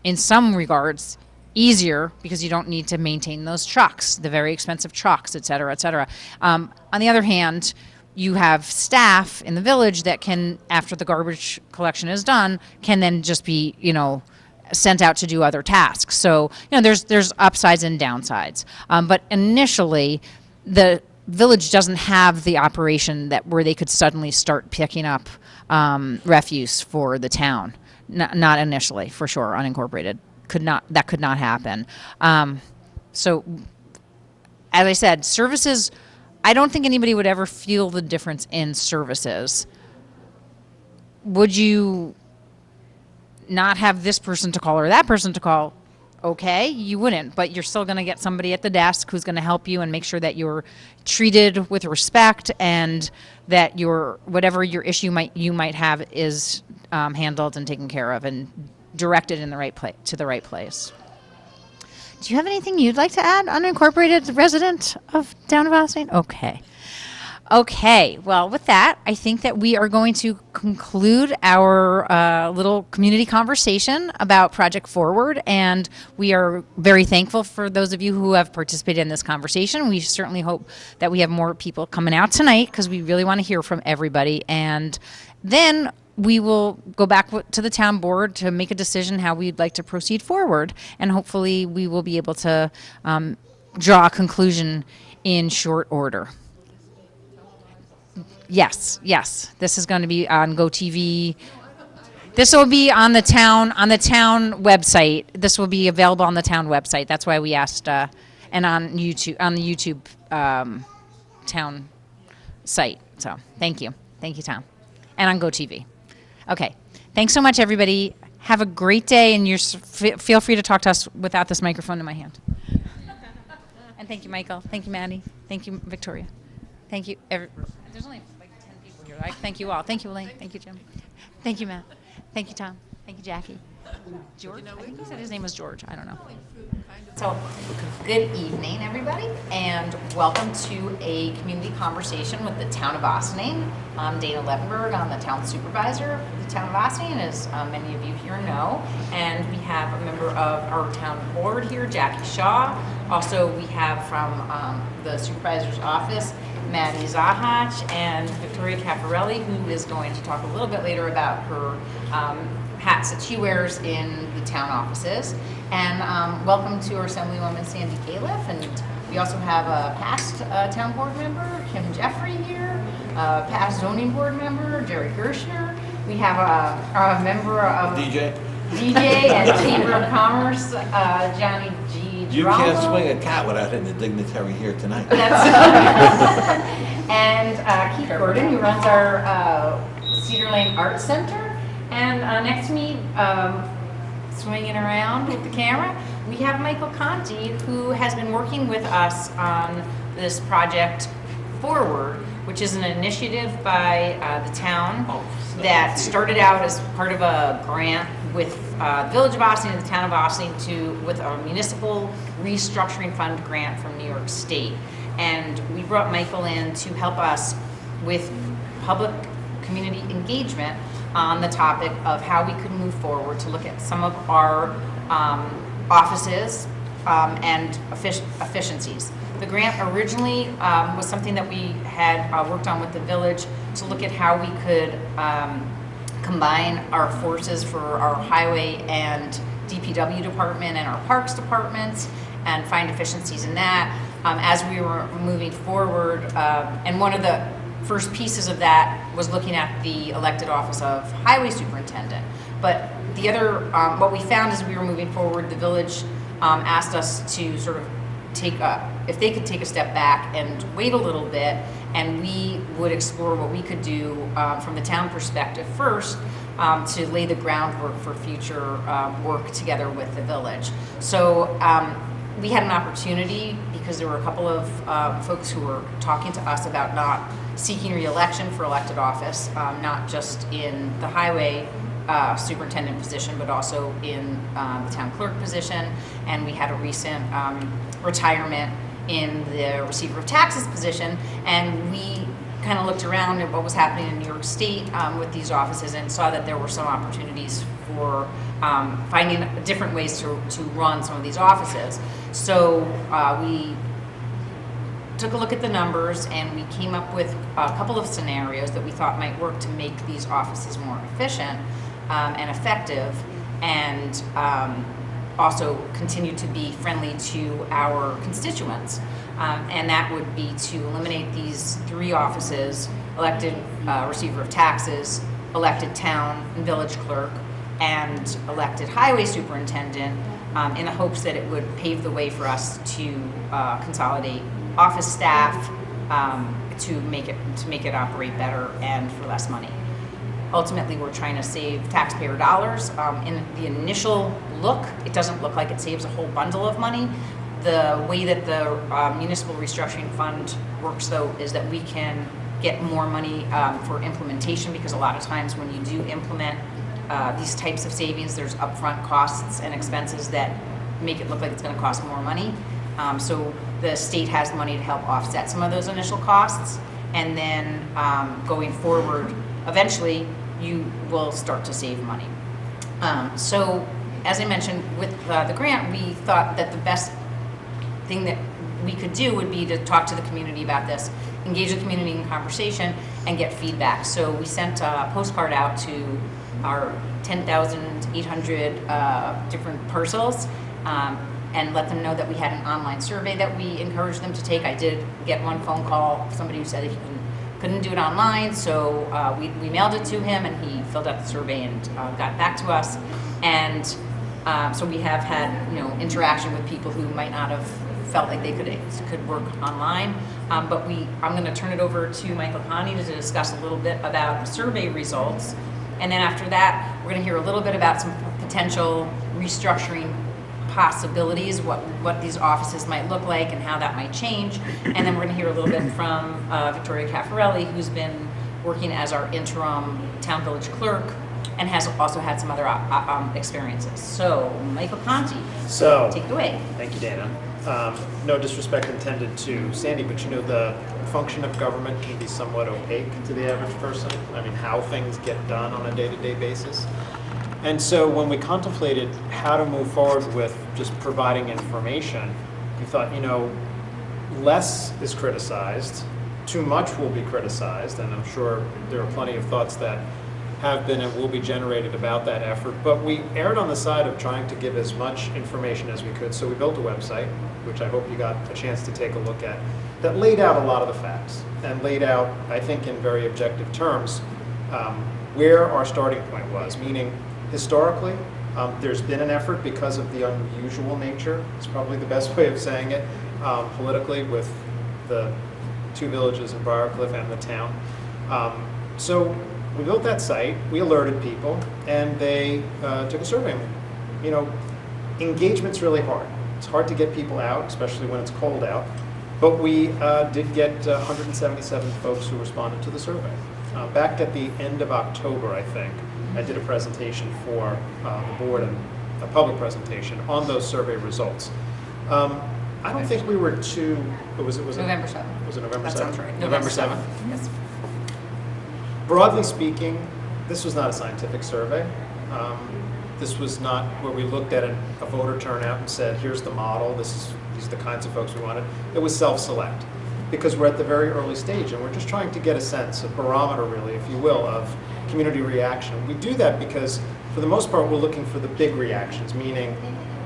in some regards, easier because you don't need to maintain those trucks, the very expensive trucks, et cetera, et cetera. On the other hand, you have staff in the village that can, after the garbage collection is done, can then just be, sent out to do other tasks. So, there's upsides and downsides. But initially, the village doesn't have the operation where they could suddenly start picking up refuse for the town. Not initially, for sure. Unincorporated that could not happen. So, as I said, services. I don't think anybody would ever feel the difference in services. Would you not have this person to call or that person to call? Okay, you wouldn't, but you're still going to get somebody at the desk who's going to help you and make sure that you're treated with respect and that whatever your issue you might have is handled and taken care of and directed in the right to the right place. Do you have anything you'd like to add, unincorporated resident of Town of Ossining? Okay. Well, with that, I think that we are going to conclude our little community conversation about Project Forward, and we are very thankful for those of you who have participated in this conversation. We certainly hope that we have more people coming out tonight because we really want to hear from everybody, and then we will go back to the town board to make a decision how we'd like to proceed forward, and hopefully we will be able to draw a conclusion in short order. Yes. This is going to be on GoTV. This will be on the town website. This will be available on the town website. That's why we asked, and on the YouTube town site. So thank you, Tom, and on GoTV. Okay, thanks so much, everybody. Have a great day, and feel free to talk to us without this microphone in my hand. And thank you, Michael. Thank you, Maddie. Thank you, Victoria. Thank you. There's only like 10 people here. Thank you all. Thank you, Elaine. Thank you, Jim. Thank you, Matt. Thank you, Tom. Thank you, Jackie. George? I think he said his name was George. I don't know. So, good evening, everybody, and welcome to a community conversation with the Town of Ossining. I'm Dana Levenberg. I'm the town supervisor of the Town of Ossining, as many of you here know. And we have a member of our town board here, Jackie Shaw. Also, we have from the supervisor's office, Maddie Zahach, and Victoria Caffarelli, who is going to talk a little bit later about her hats that she wears in the town offices. And welcome to our Assemblywoman Sandy Califf. And we also have a past town board member, Kim Jeffrey here, past zoning board member, Jerry Gershner. We have a member of DJ and Chamber of Commerce, Johnny G. You can't swing a cat without hitting the dignitary here tonight. And Keith Gordon, who runs our Cedar Lane Arts Center. And next to me, swinging around with the camera, we have Michael Conti, who has been working with us on this project Forward, which is an initiative by the town that started out as part of a grant with Village of Ossining and the Town of Ossining with a municipal restructuring fund grant from New York State. And we brought Michael in to help us with public community engagement on the topic of how we could move forward to look at some of our offices and efficiencies. The grant originally was something that we had worked on with the village to look at how we could combine our forces for our highway and DPW department and our parks departments and find efficiencies in that. As we were moving forward, and one of the first pieces of that was looking at the elected office of highway superintendent. But the other, what we found as we were moving forward, the village asked us to sort of if they could take a step back and wait a little bit and we would explore what we could do from the town perspective first to lay the groundwork for future work together with the village. So we had an opportunity because there were a couple of folks who were talking to us about not seeking re-election for elected office, not just in the highway superintendent position, but also in the town clerk position. And we had a recent retirement in the receiver of taxes position, and we kind of looked around at what was happening in New York State with these offices and saw that there were some opportunities for finding different ways to run some of these offices. So we took a look at the numbers and we came up with a couple of scenarios that we thought might work to make these offices more efficient and effective, and also continue to be friendly to our constituents. And that would be to eliminate these 3 offices: elected receiver of taxes, elected town and village clerk, and elected highway superintendent, in the hopes that it would pave the way for us to consolidate office staff to make it operate better and for less money. Ultimately, we're trying to save taxpayer dollars. In the initial look, it doesn't look like it saves a whole bundle of money. The way that the municipal restructuring fund works, though, is that we can get more money for implementation, because a lot of times when you do implement these types of savings, there's upfront costs and expenses that make it look like it's going to cost more money. So the state has money to help offset some of those initial costs, and then going forward, eventually you will start to save money. So as I mentioned, with the grant, we thought that the best thing that we could do would be to talk to the community about this, engage the community in conversation, and get feedback. So we sent a postcard out to our 10,800 different parcels, and let them know that we had an online survey that we encouraged them to take. I did get one phone call, somebody who said he couldn't do it online, so we mailed it to him, and he filled out the survey and got back to us. And so we have had interaction with people who might not have felt like they could work online. But I'm going to turn it over to Michael Conti to discuss a little bit about the survey results. And then after that, we're going to hear a little bit about some potential restructuring possibilities, what these offices might look like and how that might change. And then we're going to hear a little bit from Victoria Caffarelli, who's been working as our interim town village clerk and has also had some other experiences. So, Michael Conti, take it away. Thank you, Dana. No disrespect intended to Sandy, but the function of government can be somewhat opaque to the average person. I mean, how things get done on a day-to-day basis. And so when we contemplated how to move forward with just providing information, we thought, less is criticized, too much will be criticized, and I'm sure there are plenty of thoughts that have been and will be generated about that effort, but we erred on the side of trying to give as much information as we could. So we built a website, which I hope you got a chance to take a look at, that laid out a lot of the facts and laid out, I think in very objective terms, where our starting point was, meaning historically, there's been an effort because of the unusual nature, it's probably the best way of saying it, politically, with the 2 villages in Briarcliff and the town. So we built that site, we alerted people, and they took a survey. Engagement's really hard. It's hard to get people out, especially when it's cold out. But we did get 177 folks who responded to the survey. Back at the end of October, I think, I did a presentation for the board, and a public presentation on those survey results. I don't think we were too. Was it November 7th. Was it November 7th? That sounds right. November 7th. Yes. Broadly speaking, this was not a scientific survey. This was not where we looked at a voter turnout and said, here's the model, these are the kinds of folks we wanted. It was self-select, because we're at the very early stage and we're just trying to get a sense, a barometer really, if you will, of community reaction. We do that because, for the most part, we're looking for the big reactions, meaning,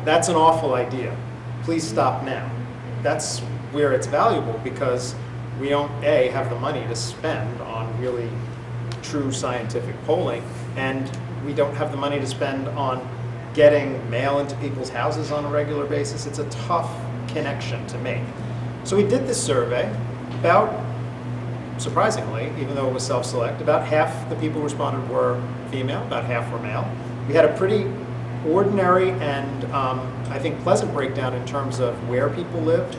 that's an awful idea, please stop now. That's where it's valuable, because we don't, A, have the money to spend on really true scientific polling, and we don't have the money to spend on getting mail into people's houses on a regular basis. It's a tough connection to make. So we did this survey. About surprisingly, even though it was self-select, about half the people who responded were female, about half were male. We had a pretty ordinary and I think pleasant breakdown in terms of where people lived.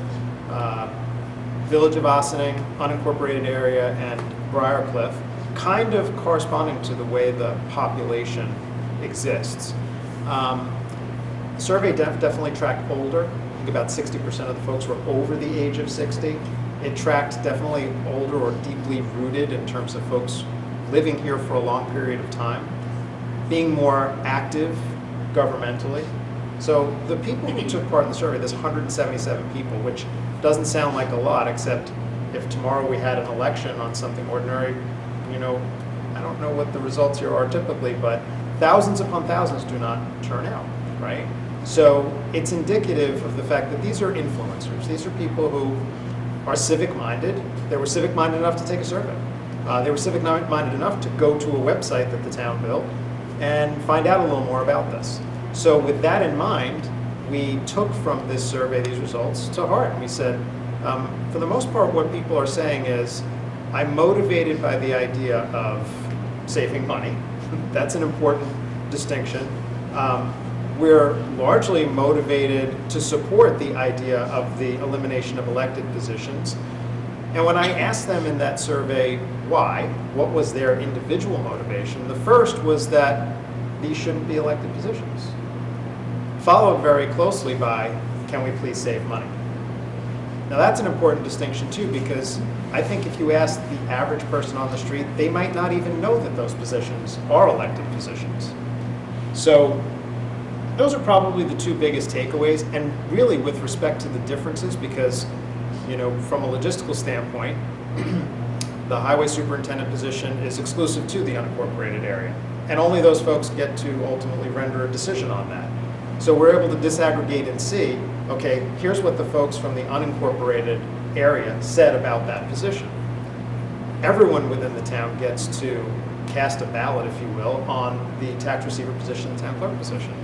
Village of Ossining, unincorporated area, and Briarcliff, kind of corresponding to the way the population exists. The survey definitely tracked older. I think about 60% of the folks were over the age of 60. It tracked definitely older or deeply rooted in terms of folks living here for a long period of time, being more active governmentally. So the people who took part in the survey, there's 177 people, which doesn't sound like a lot, except if tomorrow we had an election on something ordinary, you know, I don't know what the results here are typically, but thousands upon thousands do not turn out, right? So it's indicative of the fact that these are influencers. These are people who are civic-minded. They were civic-minded enough to take a survey. They were civic-minded enough to go to a website that the town built and find out a little more about this. So with that in mind, we took from this survey these results to heart. We said, for the most part, what people are saying is, I'm motivated by the idea of saving money. That's an important distinction. We're largely motivated to support the idea of the elimination of elected positions. And when I asked them in that survey why, what was their individual motivation, the first was that these shouldn't be elected positions. Followed very closely by, can we please save money? Now that's an important distinction too, because I think if you ask the average person on the street, they might not even know that those positions are elected positions. So those are probably the two biggest takeaways, and really with respect to the differences, because, you know, from a logistical standpoint, the highway superintendent position is exclusive to the unincorporated area, and only those folks get to ultimately render a decision on that. So we're able to disaggregate and see, okay, here's what the folks from the unincorporated area said about that position. Everyone within the town gets to cast a ballot, if you will, on the tax receiver position, the town clerk position.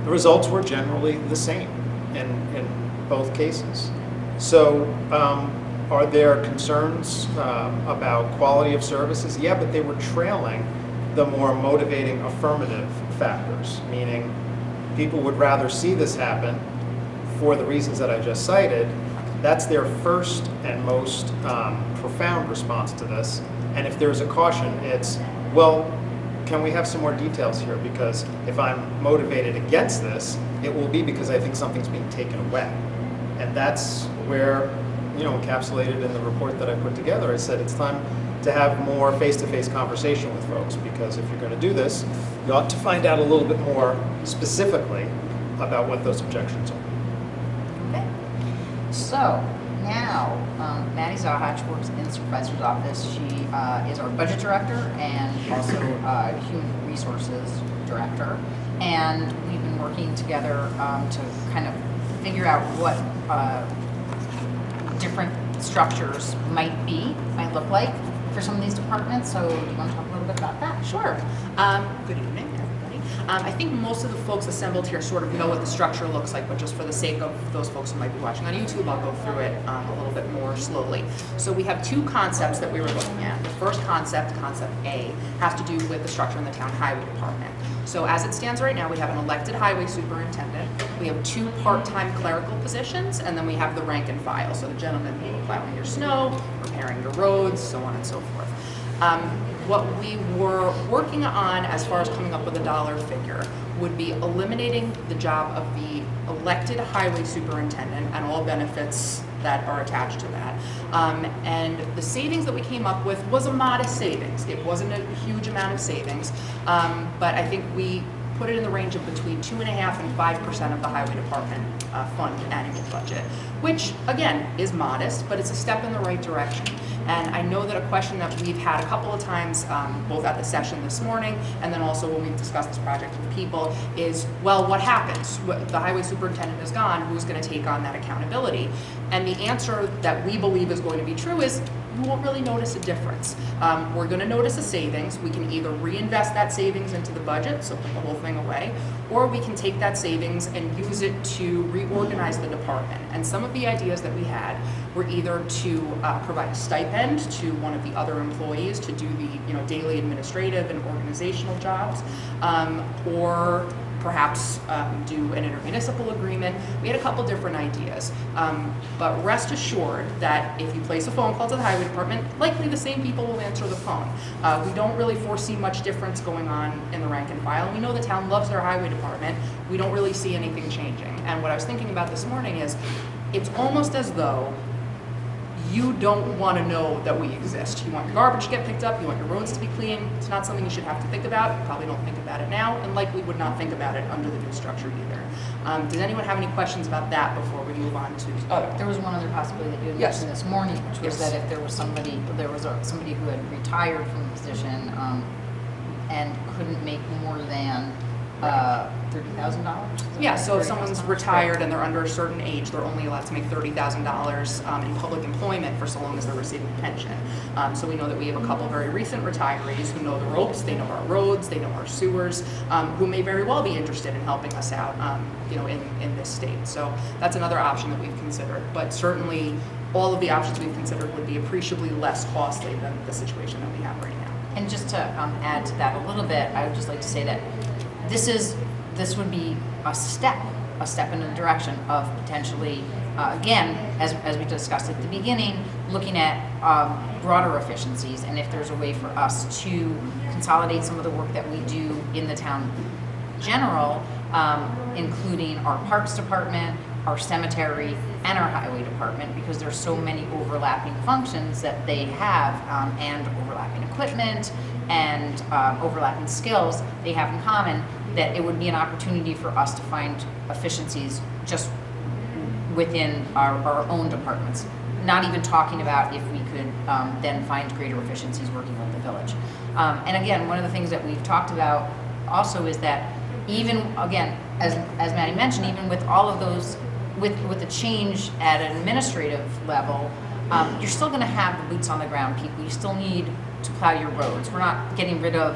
The results were generally the same in both cases. So are there concerns about quality of services? Yeah, but they were trailing the more motivating affirmative factors, meaning people would rather see this happen for the reasons that I just cited. That's their first and most profound response to this. And if there's a caution, it's, well, can we have some more details here? Because if I'm motivated against this, it will be because I think something's being taken away. And that's where, you know, encapsulated in the report that I put together, I said it's time to have more face-to-face conversation with folks, because if you're going to do this, you ought to find out a little bit more specifically about what those objections are. Okay. So now, Maddie Zahach works in the supervisor's office. She is our budget director and also human resources director. And we've been working together to kind of figure out what different structures might look like for some of these departments. So do you want to talk a little bit about that? Sure. Good evening, everybody. I think most of the folks assembled here sort of know what the structure looks like, but just for the sake of those folks who might be watching on YouTube, I'll go through it a little bit more slowly. So we have two concepts that we were looking at. The first concept, concept A, has to do with the structure in the town highway department. So as it stands right now, we have an elected highway superintendent, we have 2 part-time clerical positions, and then we have the rank and file, so the gentleman who plowing your snow, repairing your roads, so on and so forth. What we were working on as far as coming up with a dollar figure would be eliminating the job of the elected highway superintendent and all benefits that are attached to that. And the savings that we came up with was a modest savings. It wasn't a huge amount of savings, but I think we put it in the range of between 2.5% and 5% of the highway department fund annual budget, which again is modest, but it's a step in the right direction. And I know that a question that we've had a couple of times, both at the session this morning and then also when we've discussed this project with people, is, well, what happens? The highway superintendent is gone, who's going to take on that accountability? And the answer that we believe is going to be true is you won't really notice a difference. We're going to notice a savings. We can either reinvest that savings into the budget, so put the whole thing away, or we can take that savings and use it to reorganize the department. And some of the ideas that we had were either to provide a stipend to one of the other employees to do the daily administrative and organizational jobs, or perhaps do an intermunicipal agreement. We had a couple different ideas, but rest assured that if you place a phone call to the highway department, likely the same people will answer the phone. We don't really foresee much difference going on in the rank and file. We know the town loves their highway department. We don't really see anything changing. And what I was thinking about this morning is, it's almost as though you don't want to know that we exist. You want your garbage to get picked up, you want your roads to be clean. It's not something you should have to think about. You probably don't think about it now, and likely would not think about it under the new structure either. Does anyone have any questions about that before we move on to other? There was one other possibility that you had Yes. mentioned this morning, which was Yes. that if there was somebody who had retired from the position and couldn't make more than $30,000. Yeah, so if someone's $30,000? retired and they're under a certain age, they're only allowed to make $30,000 in public employment for so long as they're receiving a pension. So we know that we have a couple very recent retirees who know the ropes, they know our roads, they know our sewers, who may very well be interested in helping us out, in this state. So that's another option that we've considered. But certainly, all of the options we've considered would be appreciably less costly than the situation that we have right now. And just to add to that a little bit, I would just like to say that this would be a step in the direction of potentially, again, as we discussed at the beginning, looking at broader efficiencies, and if there's a way for us to consolidate some of the work that we do in the town general, including our parks department, our cemetery, and our highway department, because there's so many overlapping functions that they have, and overlapping equipment and overlapping skills they have in common, that it would be an opportunity for us to find efficiencies just within our own departments. Not even talking about if we could then find greater efficiencies working with the village. And again, one of the things that we've talked about also is that even, again, as Maddie mentioned, even with all of those, with the change at an administrative level, you're still going to have the boots on the ground people. You still need to plow your roads. We're not getting rid of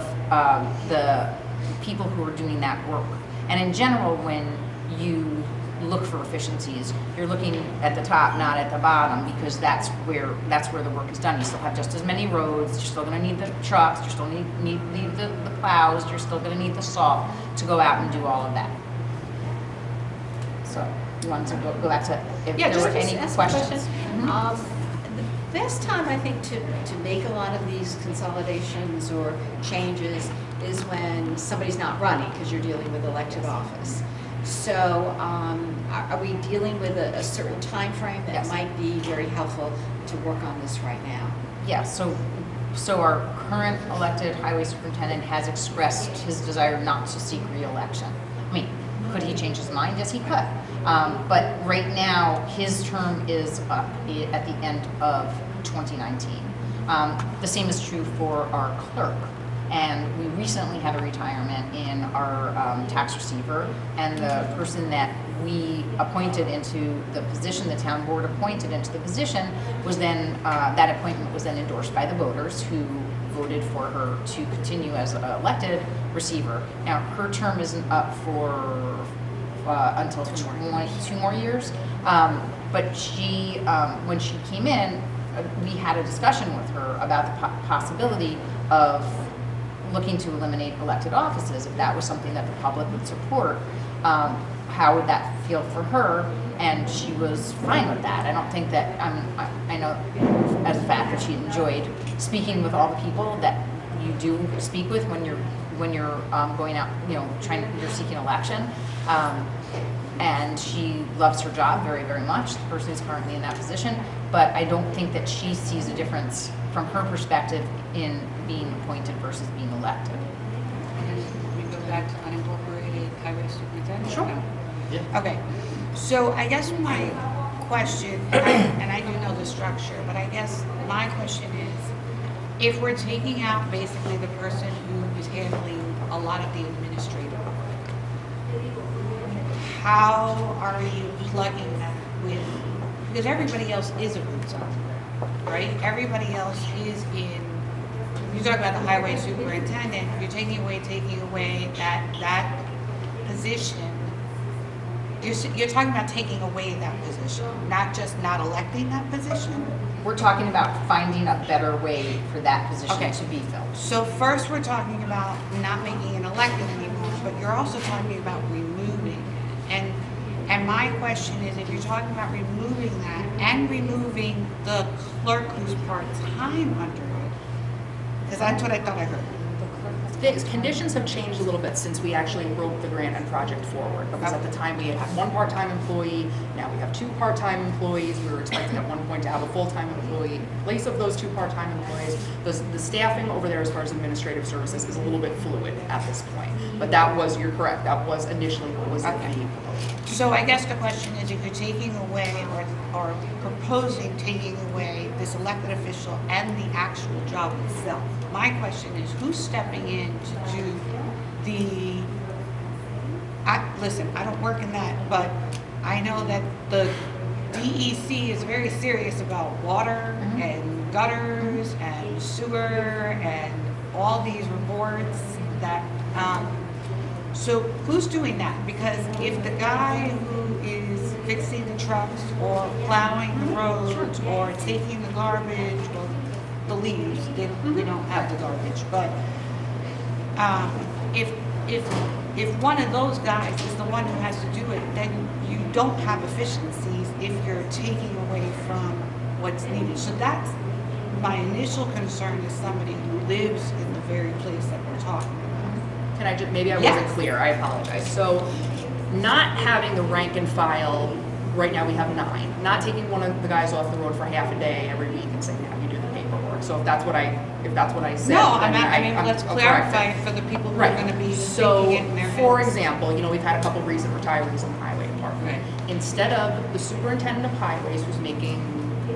the people who are doing that work. And in general, when you look for efficiencies, you're looking at the top, not at the bottom, because that's where the work is done. You still have just as many roads. You're still going to need the trucks. You're still need the plows. You're still going to need the salt to go out and do all of that. So you want to go back to if there were any questions. The best time, I think, to make a lot of these consolidations or changes is when somebody's not running, because you're dealing with elected office. So are we dealing with a certain time frame that might be very helpful to work on this right now? Yeah, so our current elected highway superintendent has expressed his desire not to seek re-election. I mean, could he change his mind? Yes, he could. But right now, his term is up at the end of 2019. The same is true for our clerk. And we recently had a retirement in our tax receiver, and the person that we appointed into the position, the town board appointed into the position, was then, that appointment was then endorsed by the voters, who voted for her to continue as an elected receiver. Now, her term isn't up for until 2 more years, but she, when she came in, we had a discussion with her about the possibility of looking to eliminate elected offices. If that was something that the public would support, how would that feel for her? And she was fine with that. I don't think that, I know as a fact that she enjoyed speaking with all the people that you do speak with when you're going out, you're seeking election. And she loves her job very, very much. The person is currently in that position, but I don't think that she sees a difference from her perspective in being appointed versus being elected. We go back to unincorporated highway superintendent? Sure. No? Yeah. Okay, so I guess my question, and I do know the structure, but I guess my question is, if we're taking out basically the person who is handling a lot of the administrative work, how are you plugging that with, because everybody else is a root zone. right? Everybody else is in, you talk about the highway superintendent, you're taking away that position. You're talking about taking away that position, not just not electing that position. We're talking about finding a better way for that position Okay. to be filled. So first we're talking about not making it elected anymore, but you're also talking about removing it. And my question is, if you're talking about removing that and removing the clerk who's part-time under it, because that's what I thought I heard. Conditions have changed a little bit since we actually wrote the grant and project forward, because at the time we had one part-time employee, now we have 2 part-time employees. We were expecting at one point to have a full-time employee in place of those 2 part-time employees. The staffing over there as far as administrative services is a little bit fluid at this point, but that was, you're correct, that was initially what was in the proposal. So I guess the question is, if you're taking away or proposing taking away this elected official and the actual job itself, my question is, who's stepping in to do listen, I don't work in that, but I know that the DEC is very serious about water and gutters and sewer and all these reports that, so who's doing that? Because if the guy who is fixing the trucks or plowing the roads or taking the garbage or the leaves, we don't have the garbage, but if one of those guys is the one who has to do it, then you don't have efficiencies if you're taking away from what's needed. So that's my initial concern as somebody who lives in the very place that we're talking about. Can I just, maybe I wasn't clear, I apologize. So not having the rank and file, right now we have 9. Not taking one of the guys off the road for half a day every week and saying, have you do the paperwork. So if that's what I said. No, then I mean, let's clarify for the people who are going to be thinking it in their heads. For example, we've had a couple recent retirees in the highway department. Instead of the superintendent of highways who's making,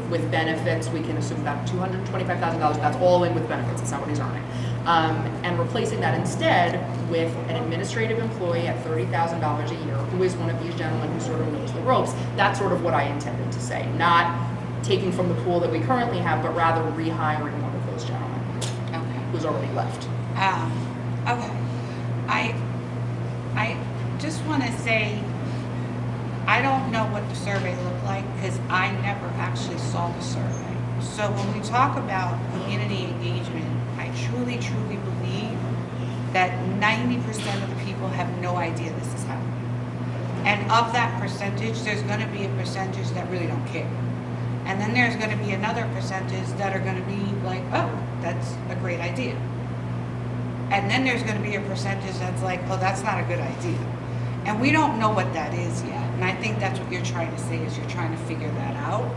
with benefits, we can assume about $225,000, that's all in with benefits, that's not what he's earning. And replacing that instead with an administrative employee at $30,000 a year, who is one of these gentlemen who sort of knows the ropes. That's sort of what I intended to say. Not taking from the pool that we currently have, but rather rehiring one of those gentlemen who's already left. Okay. I just want to say, I don't know what the survey looked like because I never actually saw the survey. So when we talk about community engagement, I truly, truly believe that 90% of the people have no idea this is happening. And of that percentage, there's going to be a percentage that really don't care. And then there's going to be another percentage that are going to be like, oh, that's a great idea. And then there's going to be a percentage that's like, oh, that's not a good idea. And we don't know what that is yet. And I think that's what you're trying to say, is you're trying to figure that out.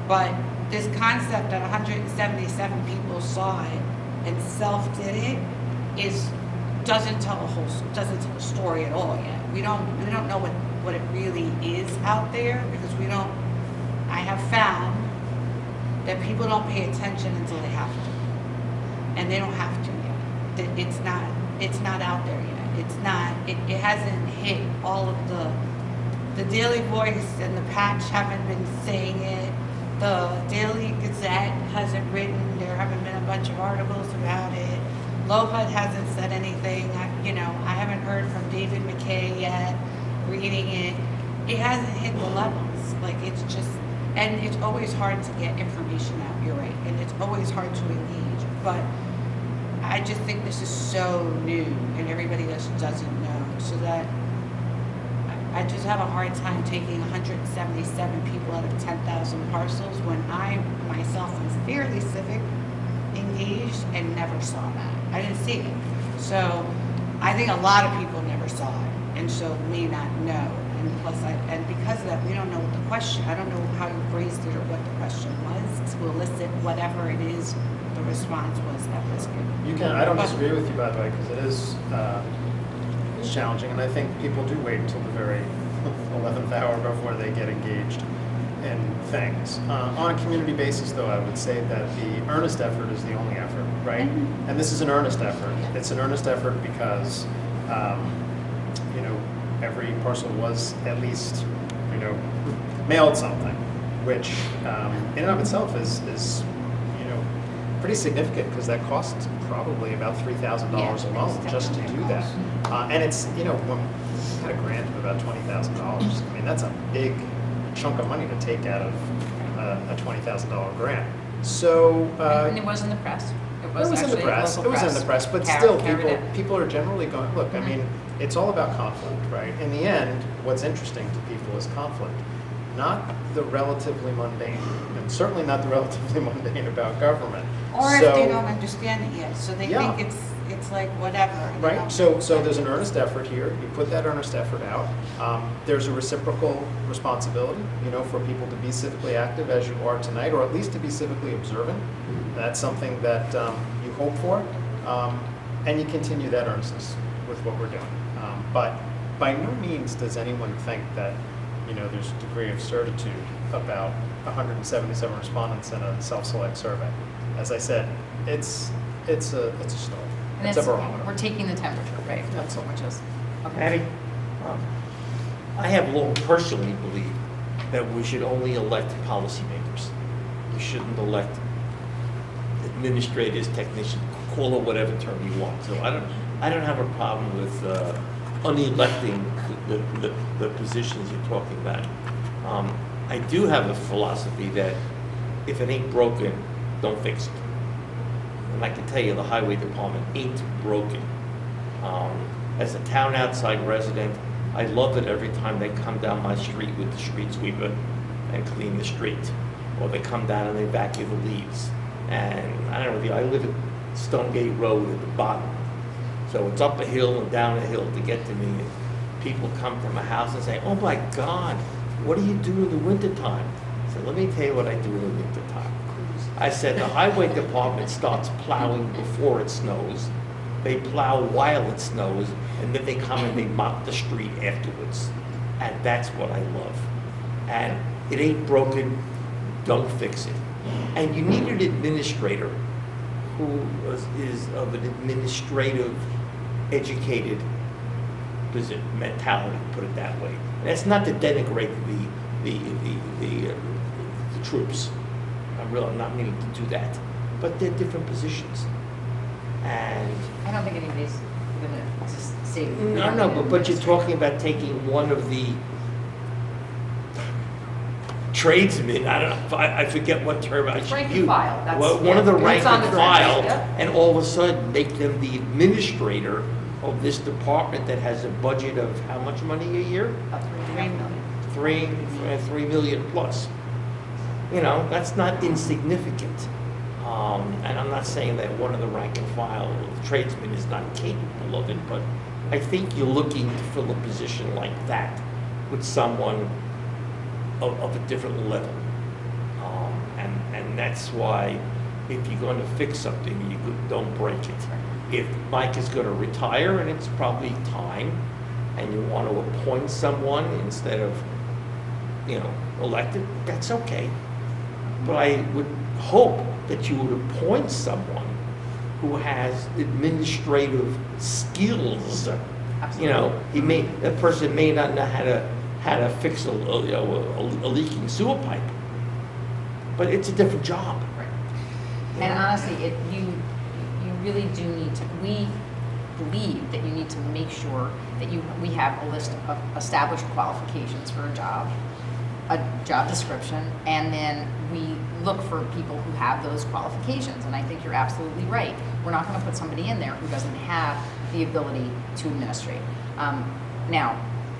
But this concept that 177 people saw it and self-did it doesn't tell a story at all yet. We don't know what it really is out there, because I have found that people don't pay attention until they have to. And they don't have to yet. It's not out there yet. It hasn't hit all of the Daily Voice and the Patch haven't been saying it. The Daily Gazette hasn't written. There haven't been a bunch of articles about it. LOHUD hasn't said anything. I haven't heard from David McKay yet, reading it. It hasn't hit the levels. And it's always hard to get information out, you're right. And it's always hard to engage. But I just think this is so new and everybody else doesn't know. So that I just have a hard time taking 177 people out of 10,000 parcels when I myself was fairly civic engaged and never saw that. I didn't see it. So I think a lot of people never saw it and so may not know. And because of that, we don't know what the question, I don't know how you phrased it or what the question was to elicit whatever it is the response was that was given. I don't disagree with you, by the way, because it is it's challenging, and I think people do wait until the very 11th hour before they get engaged in things. On a community basis, though, I would say that the earnest effort is the only effort, right? Mm-hmm. And this is an earnest effort. It's an earnest effort because, every parcel was at least, mailed something. which in and of itself is pretty significant, because that costs probably about $3,000 alone just to do that. And it's, when you had a grant of about $20,000, I mean, that's a big chunk of money to take out of a $20,000 grant. So And it was in the press. it was in the press. It was in the press, but still, people are generally going, look, I mean, it's all about conflict, right? In the end, what's interesting to people is conflict, not the relatively mundane, and certainly not the relatively mundane about government. Or if they don't understand it yet, so they think it's like whatever. Right, so there's an earnest effort here. You put that earnest effort out. There's a reciprocal responsibility, for people to be civically active as you are tonight, or at least to be civically observant. That's something that you hope for, and you continue that earnestness with what we're doing. But by no means does anyone think that, there's a degree of certitude about 177 respondents in a self-select survey. As I said, it's a start. And It's a barometer. we're taking the temperature, right? That's what which is. Okay. Patty, I have long personally believed that we should only elect policymakers. We shouldn't elect administrators, technicians, call it whatever term you want. So I don't have a problem with unelecting the positions you're talking about. I do have a philosophy that if it ain't broken, don't fix it. And I can tell you the highway department ain't broken. As a town outside resident, I love it every time they come down my street with the street sweeper and clean the street. Or they come down and they vacuum the leaves. And I don't know, I live at Stonegate Road at the bottom. So it's up a hill and down a hill to get to me. And people come to my house and say, oh my God, what do you do in the wintertime? I said, let me tell you what I do in the wintertime. I said, the highway department starts plowing before it snows. They plow while it snows, and then they come and they mop the street afterwards. And that's what I love. And it ain't broken, don't fix it. And you need an administrator who is of an administrative, educated mentality, put it that way. And that's not to denigrate the troops. I'm not meaning to do that. But they're different positions. And I don't think anybody's going to just say. No, but you're talking about taking one of the tradesmen, I don't know, I forget what term I should Rank use. and file. That's, Well, one of the rank on and the file, record, and all of a sudden make them the administrator of this department that has a budget of how much money a year? About 3 million. 3 million plus. That's not insignificant. And I'm not saying that one of the rank and file tradesmen is not capable of it, but I think you're looking to fill a position like that with someone of a different level. And that's why if you're going to fix something, you don't break it. If Mike is going to retire, and it's probably time, and you want to appoint someone instead of, elected, that's okay. But I would hope that you would appoint someone who has administrative skills. Absolutely. That person may not know how to fix a leaking sewer pipe, but it's a different job. Right. And honestly, you really do need to. We believe that you need to make sure that we have a list of established qualifications for a job description, and then we look for people who have those qualifications. And I think you're absolutely right. We're not going to put somebody in there who doesn't have the ability to administrate. Now,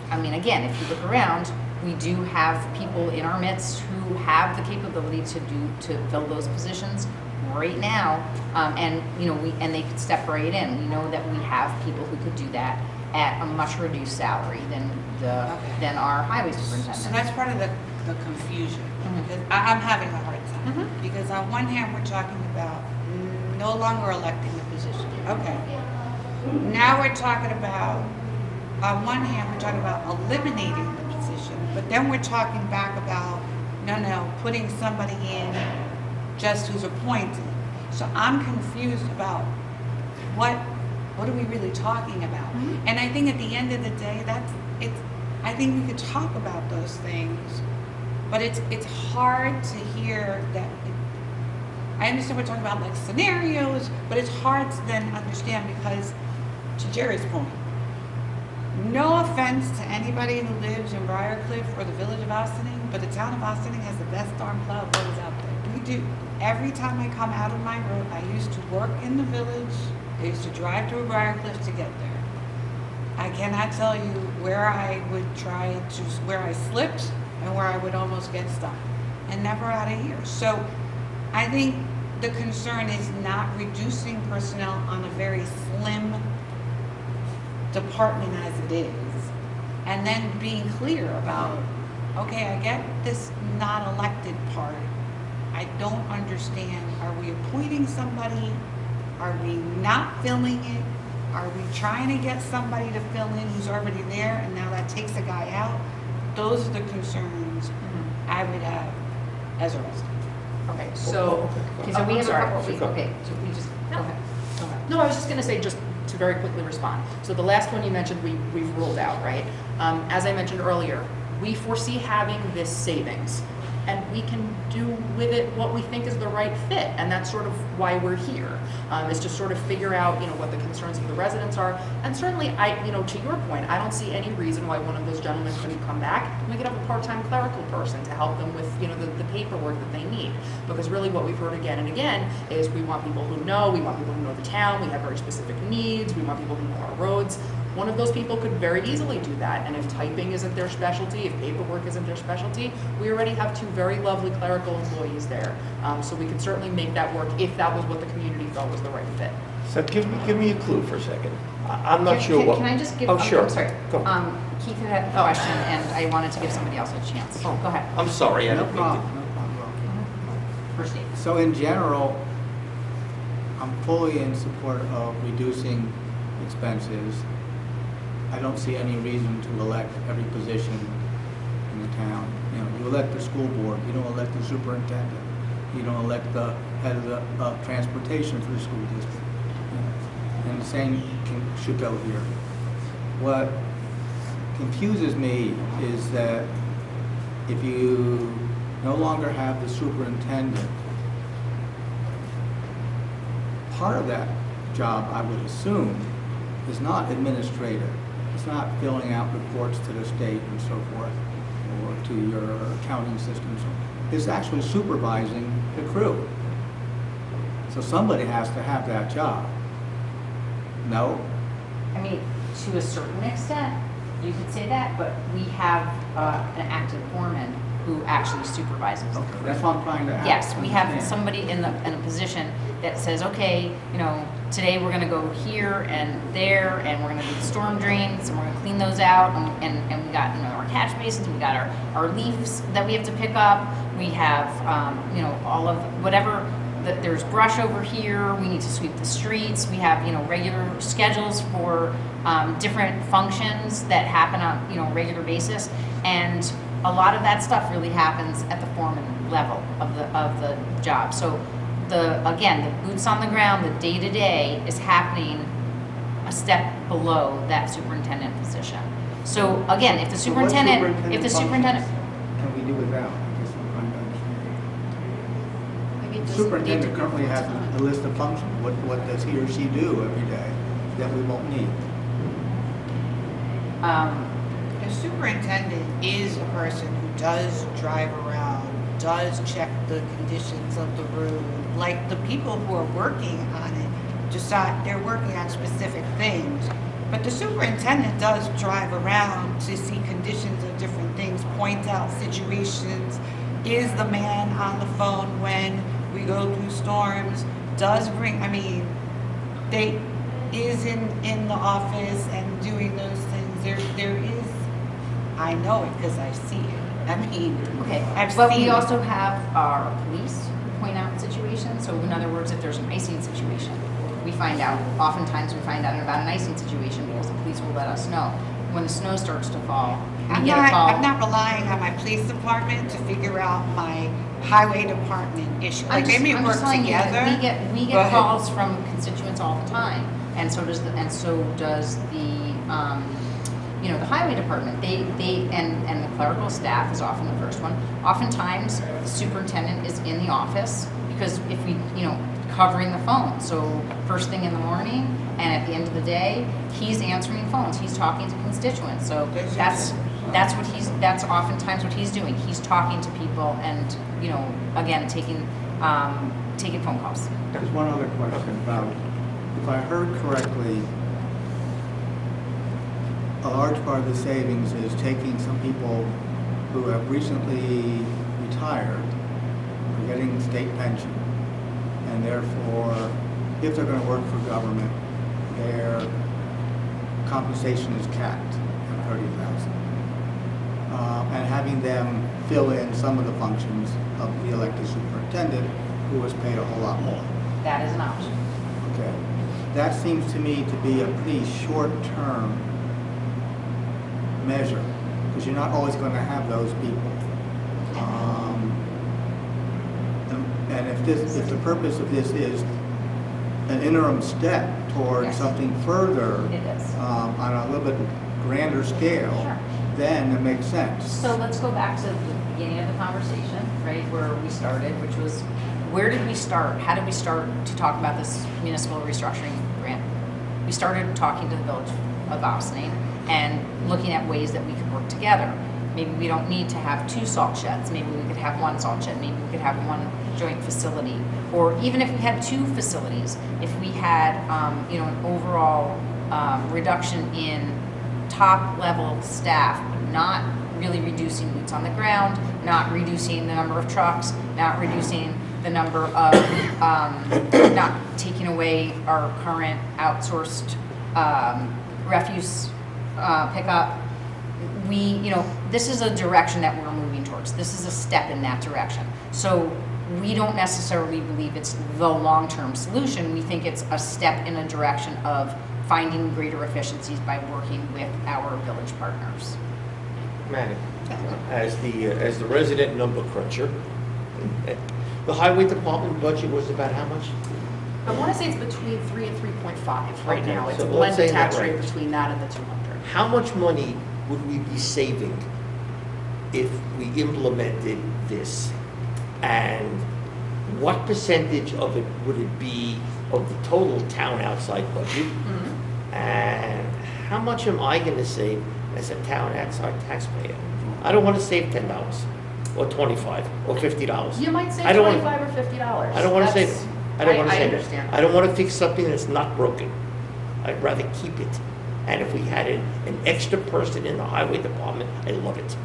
I mean, again, if you look around, we do have people in our midst who have the capability to fill those positions right now, and they could step right in. We know that we have people who could do that at a much reduced salary than our highway superintendent. So that's part of the confusion. Because I'm having a hard time. Because on one hand, we're talking about no longer electing the position. Okay. Now we're talking about, on one hand, we're talking about eliminating the position, but then we're talking back about, no, putting somebody in just who's appointed. So I'm confused about what are we really talking about? And I think at the end of the day, I think we could talk about those things but it's hard to hear that. I understand we're talking about like scenarios, but it's hard to then understand because, to Jerry's point, no offense to anybody who lives in Briarcliff or the village of Austining, but the town of Austining has the best darn plow roads out there. We do. Every time I come out of my road, I used to work in the village. I used to drive through Briarcliff to get there. I cannot tell you where I would try to, where I slipped and where I would almost get stuck, and never out of here. So I think the concern is not reducing personnel on a very slim department as it is, and then being clear about, okay, I get this non-elected part. I don't understand. Are we appointing somebody? Are we not filling it? Are we trying to get somebody to fill in who's already there and now that takes a guy out? Those are the concerns I would have as a resident. Okay, so, So we have a couple, sorry. okay, so we just, go ahead. Go ahead. No, I was just going to say, just to very quickly respond. So the last one you mentioned, we've ruled out, right? As I mentioned earlier, we foresee having this savings, and we can do with it what we think is the right fit, and that's sort of why we're here, is to sort of figure out, what the concerns of the residents are. And certainly, to your point, I don't see any reason why one of those gentlemen couldn't come back, and we could have a part-time clerical person to help them with, the paperwork that they need. Because really what we've heard again and again is we want people who know, we want people who know the town, we have very specific needs, we want people who know our roads. One of those people could very easily do that, and if typing isn't their specialty, if paperwork isn't their specialty, we already have two very lovely clerical employees there. So we could certainly make that work if that was what the community felt was the right fit. So give me a clue for a second. I'm not sure what. Can I just give? Oh, sure. I'm sorry. Go. Keith had a question, and I wanted to give somebody else a chance. Oh, go ahead. I'm sorry. I No don't problem, mean no problem. First name. So in general, I'm fully in support of reducing expenses. I don't see any reason to elect every position in the town. You elect the school board, you don't elect the superintendent, you don't elect the head of the transportation for the school district. And the same should go here. What confuses me is that if you no longer have the superintendent, part of that job, I would assume, is not administrative. It's not filling out reports to the state and so forth, or to your accounting systems. It's actually supervising the crew. So somebody has to have that job. No? I mean, to a certain extent, you could say that, but we have an active foreman who actually supervises. Okay, that's what I'm trying to ask. Yes, we have somebody in a position that says, okay, today we're going to go here and there, and we're going to do the storm drains, and we're going to clean those out, and we got our catch basins, we got our leaves that we have to pick up, we have all of whatever. There's brush over here. We need to sweep the streets. We have regular schedules for different functions that happen on a regular basis, and a lot of that stuff really happens at the foreman level of the job. So again, the boots on the ground, the day to day is happening a step below that superintendent position. So again, if the superintendent, Can we do without? I guess I'm trying to understand. The superintendent currently has a list of functions. What does he or she do every day that we won't need? The superintendent is a person who does drive around, does check the conditions of the road. Like the people who are working on it, decide they're working on specific things. But the superintendent does drive around to see conditions of different things, point out situations, is the man on the phone when we go through storms, does bring, they is in the office and doing those things. There is, I know it because I see it. Okay, I've but seen we it. also have our police point out situations. So in other words, if there's an icing situation, oftentimes we find out about an icing situation because the police will let us know. When the snow starts to fall, we get a call. I'm not relying on my police department to figure out my highway department issue. Like they may work telling you together. that we get calls from constituents all the time, and so does the the highway department, and the clerical staff is often the first one. Oftentimes, the superintendent is in the office because if we, covering the phone. So first thing in the morning and at the end of the day, he's answering phones. He's talking to constituents. So that's oftentimes what he's doing. He's talking to people and, again, taking phone calls. There's one other question about, if I heard correctly, a large part of the savings is taking some people who have recently retired, are getting state pension, and therefore, if they're going to work for government, their compensation is capped at $30,000. And having them fill in some of the functions of the elected superintendent, who was paid a whole lot more. That is an option. Okay. That seems to me to be a pretty short-term measure, because you're not always going to have those people. And if the purpose of this is an interim step towards something further on a little bit grander scale, then it makes sense. So let's go back to the beginning of the conversation, right, where we started, which was, where did we start? How did we start to talk about this municipal restructuring grant? We started talking to the village of Ossining and looking at ways that we could work together. Maybe we don't need to have 2 salt sheds. Maybe we could have 1 salt shed. Maybe we could have 1 joint facility. Or even if we had 2 facilities, if we had, an overall reduction in top level staff, not really reducing boots on the ground, not reducing the number of trucks, not reducing the number of, not taking away our current outsourced refuse pickup. This is a direction that we're moving towards. This is a step in that direction. So we don't necessarily believe it's the long-term solution. We think it's a step in a direction of finding greater efficiencies by working with our village partners. Manny, as the resident number cruncher, the highway department budget was about how much? I want to say it's between 3 and 3.5 right now. It's so a let's blended say tax that rate right. between that and the 200. How much money would we be saving if we implemented this? And what percentage of it would it be of the total town outside budget? And how much am I going to save as a town outside taxpayer? I don't want to save $10 or $25 or $50. You might save I don't $25 wanna, or $50. I don't want to save it. I don't want to save understand. it. I don't want to fix something that's not broken. I'd rather keep it. And if we had an extra person in the highway department, I love it.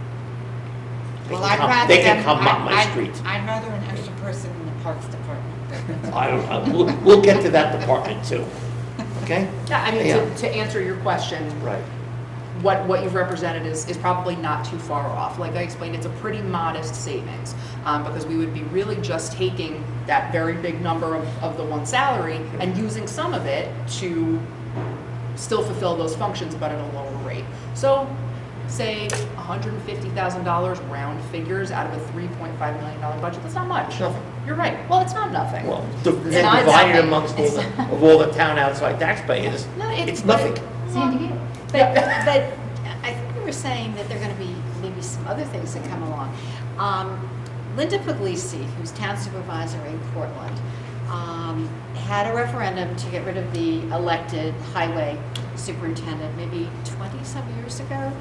They can come up my street. I'd rather an extra person in the Parks Department. We'll get to that department too. Okay? Yeah, I mean, to answer your question, right. What you've represented is probably not too far off. Like I explained, it's a pretty modest savings because we would be really just taking that very big number of the 1 salary and using some of it to still fulfill those functions, but at a lower rate. So say $150,000 round figures out of a $3.5 million budget. That's not much. Nothing. You're right. Well, it's not nothing. Well, It's then not divided nothing. amongst all the town outside taxpayers, No, it's nothing. Sandy, but I think we were saying that there are going to be maybe some other things that come along. Linda Puglisi, who's town supervisor in Portland, had a referendum to get rid of the elected highway superintendent maybe 20-some years ago.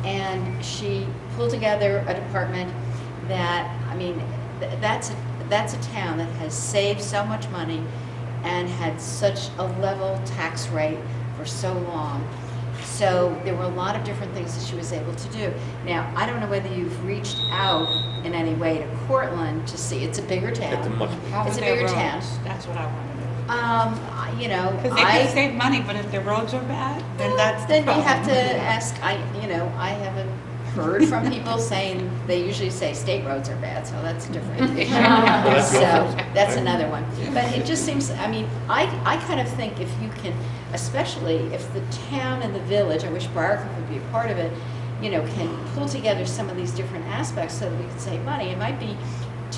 And she pulled together a department that, I mean, that's a town that has saved so much money and had such a level tax rate for so long. So there were a lot of different things that she was able to do. Now, I don't know whether you've reached out in any way to Cortland to see. It's a bigger town. It's a much It's a bigger town. That's what I want to know. You know, Because they can save money, but if the roads are bad, then that's the then problem. you have to ask. I haven't heard from people saying, they usually say state roads are bad, so that's a different issue. that's So your fault. that's another one. But it just seems, I mean, I kind of think if you can, especially if the town and the village, I wish Briarcliff would be a part of it, can pull together some of these different aspects so that we can save money. It might be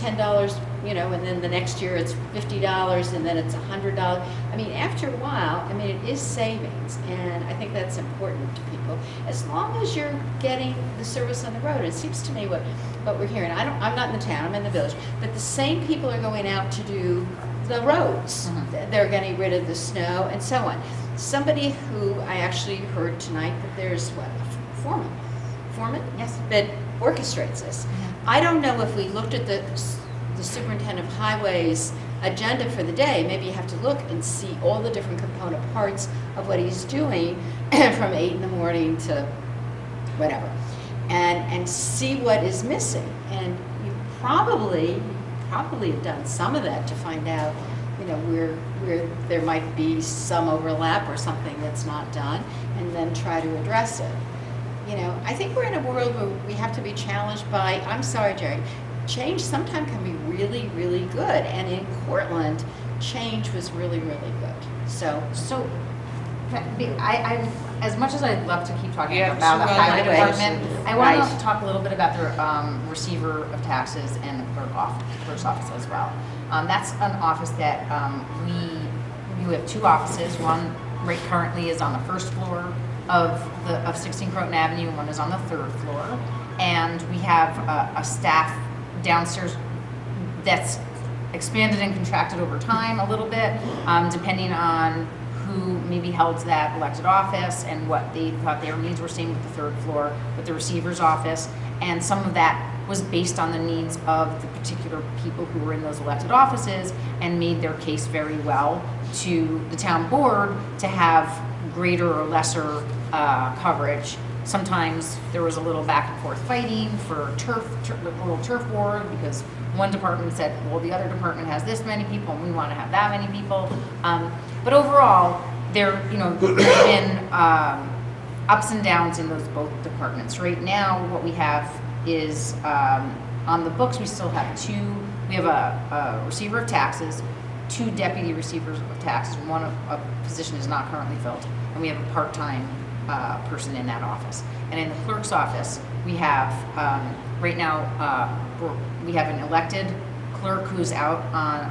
$10, you know, and then the next year it's $50, and then it's $100. I mean, after a while, I mean, it is savings, and I think that's important to people. As long as you're getting the service on the road, it seems to me what we're hearing. I'm not in the town, I'm in the village, but the same people are going out to do the roads. They're getting rid of the snow and so on. Somebody who I actually heard tonight that there's what, a foreman? Yes. That orchestrates this. I don't know if we looked at the superintendent of highways agenda for the day, maybe you have to look and see all the different component parts of what he's doing from 8 in the morning to whatever, and see what is missing. And you probably have done some of that to find out, you know, where there might be some overlap or something that's not done, and then try to address it. You know, I think we're in a world where we have to be challenged by, I'm sorry, Jerry, change sometimes can be really, really good. And in Cortland, change was really, really good. So I as much as I'd love to keep talking Yeah, about the so highway anyway, department, I want right. to talk a little bit about the receiver of taxes and the clerk's office as well. That's an office that we have 2 offices. One right currently is on the 1st floor of 16 Croton Avenue, and one is on the 3rd floor. And we have a staff downstairs that's expanded and contracted over time a little bit, depending on who maybe held that elected office and what they thought their needs were, same with the 3rd floor with the receiver's office. And some of that was based on the needs of the particular people who were in those elected offices and made their case very well to the town board to have greater or lesser coverage. Sometimes there was a little back and forth fighting for a little turf war, because one department said, well, the other department has this many people and we want to have that many people. But overall, there's been ups and downs in those both departments. Right now, what we have is on the books, we still have 2. We have a receiver of taxes, 2 deputy receivers of taxes. One position is not currently filled, and we have a part-time person in that office. And in the clerk's office, we have right now we have an elected clerk who's out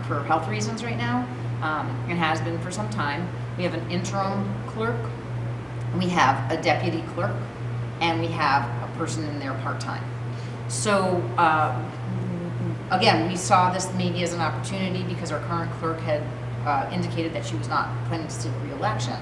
for health reasons right now, and has been for some time. We have an interim clerk, we have a deputy clerk, and we have a person in there part-time. So again, we saw this maybe as an opportunity because our current clerk had indicated that she was not planning to seek re-election.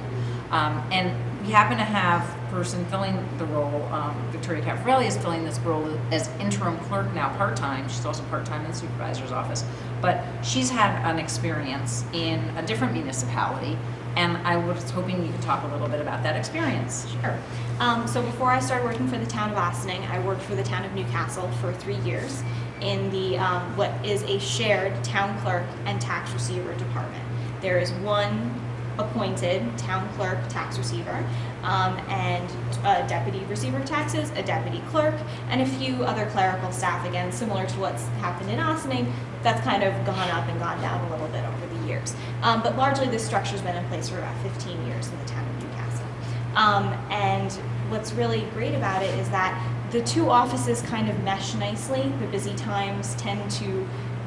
And we happen to have a person filling the role, Victoria Caffarelli is filling this role as interim clerk now part-time. She's also part-time in the supervisor's office. But she's had an experience in a different municipality, and I was hoping you could talk a little bit about that experience. Sure. So before I started working for the town of Ossining, I worked for the town of Newcastle for 3 years in the what is a shared town clerk and tax receiver department. There is one appointed town clerk tax receiver, and a deputy receiver of taxes, a deputy clerk, and a few other clerical staff, again, similar to what's happened in Ossining. That's kind of gone up and gone down a little bit over the years. But largely this structure's been in place for about 15 years in the town of Newcastle. And what's really great about it is that the 2 offices kind of mesh nicely. The busy times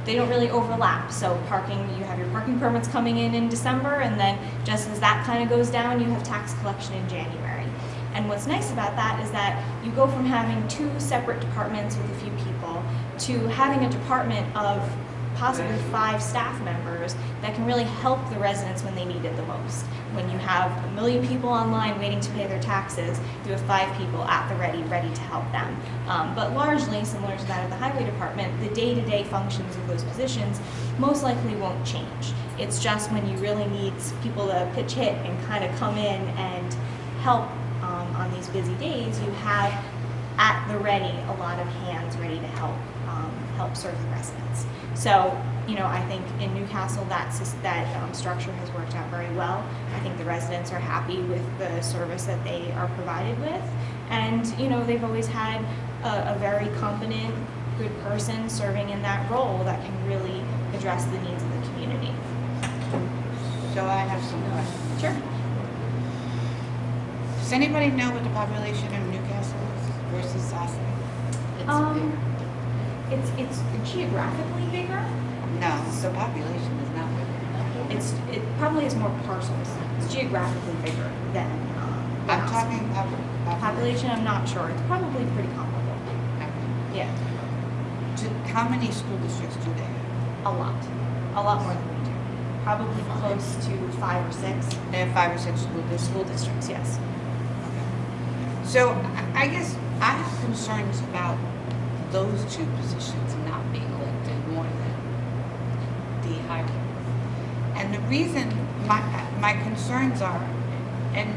they don't really overlap. So parking, you have your parking permits coming in December, and then just as that kind of goes down, you have tax collection in January. And what's nice about that is that you go from having 2 separate departments with a few people to having a department of possibly 5 staff members that can really help the residents when they need it the most. When you have 1 million people online waiting to pay their taxes, you have 5 people at the ready to help them. But largely, similar to that of the highway department, the day-to-day functions of those positions most likely won't change. It's just when you really need people to pitch hit and kind of come in and help on these busy days, you have at the ready a lot of hands ready to help serve the residents. So, I think in Newcastle that structure has worked out very well. I think the residents are happy with the service that they are provided with, and they've always had a very competent, good person serving in that role that can really address the needs of the community. So I have some questions. Sure. Does anybody know what the population of Newcastle is versus Ossining? It's geographically bigger. No, the population is not bigger. It probably has more parcels. It's geographically bigger than. I'm talking population. I'm not sure. It's probably pretty comparable. Yeah. How many school districts do they have? A lot more than we do. Probably close to 5 or 6. They have 5 or 6 school districts. Yes. So I guess I have concerns about those 2 positions not being elected more than the highway. And the reason my concerns are, and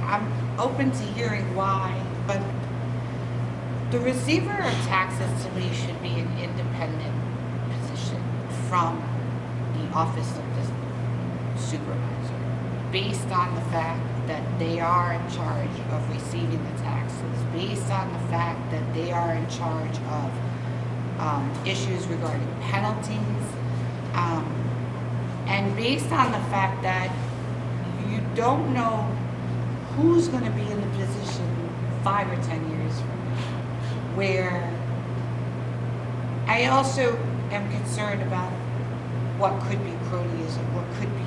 I'm open to hearing why, but the receiver of taxes to me should be an independent position from the office of the supervisor, based on the fact that they are in charge of receiving the taxes, based on the fact that they are in charge of issues regarding penalties, and based on the fact that you don't know who's going to be in the position 5 or 10 years from now, where I also am concerned about what could be cronyism, what could be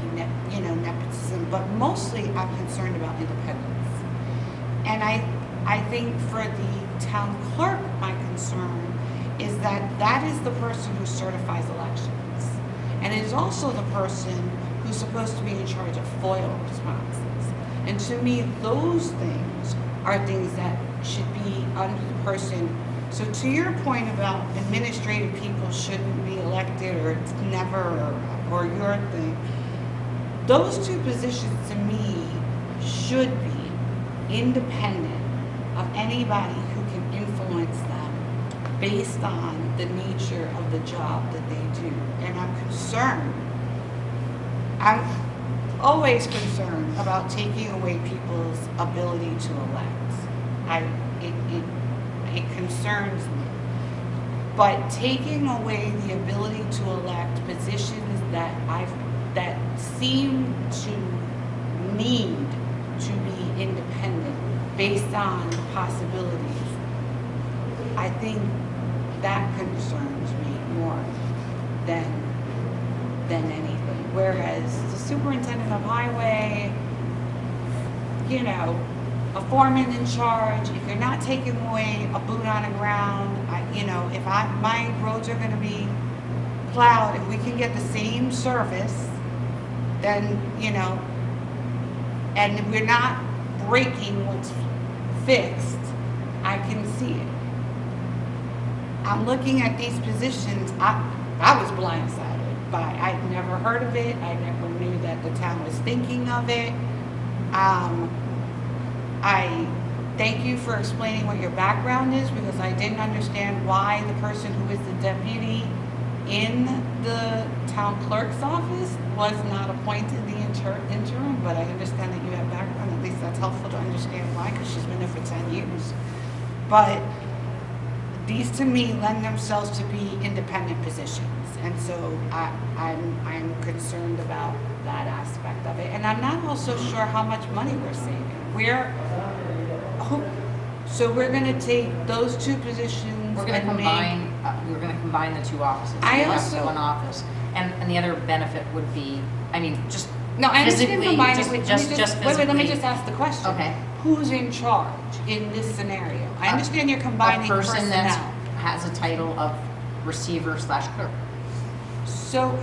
nepotism, but mostly I'm concerned about independence. And I think for the town clerk, my concern is that that is the person who certifies elections, and it is also the person who's supposed to be in charge of FOIL responses. And to me, those things are things that should be under the person. So to your point about administrative people shouldn't be elected, or it's never, or your thing, those 2 positions to me should be independent of anybody who can influence them based on the nature of the job that they do. And I'm concerned, I'm always concerned about taking away people's ability to elect. It concerns me. But taking away the ability to elect positions that seem to need to be independent based on possibilities, I think that concerns me more than anything. Whereas the superintendent of highway, a foreman in charge, if you're not taking away a boot on the ground, if my roads are going to be plowed, if we can get the same service, then, and we're not breaking what's fixed, I can see it. I'm looking at these positions, I was blindsided by, I'd never heard of it, I never knew that the town was thinking of it. I thank you for explaining what your background is, because I didn't understand why the person who is the deputy in the town clerk's office was not appointed the interim, but I understand that you have background. At least that's helpful to understand why, because she's been there for 10 years. But these to me lend themselves to be independent positions, and so I'm concerned about that aspect of it. And I'm not also sure how much money we're saving. So we're going to take those 2 positions. We're going to combine. We're going to combine the 2 offices. I We'll also have one office, and the other benefit would be, just no, I understand physically, combining just, with, just wait, physically. let me just ask the question. Okay. Who's in charge in this scenario? I understand you're combining a person personnel. that has a title of receiver/clerk. So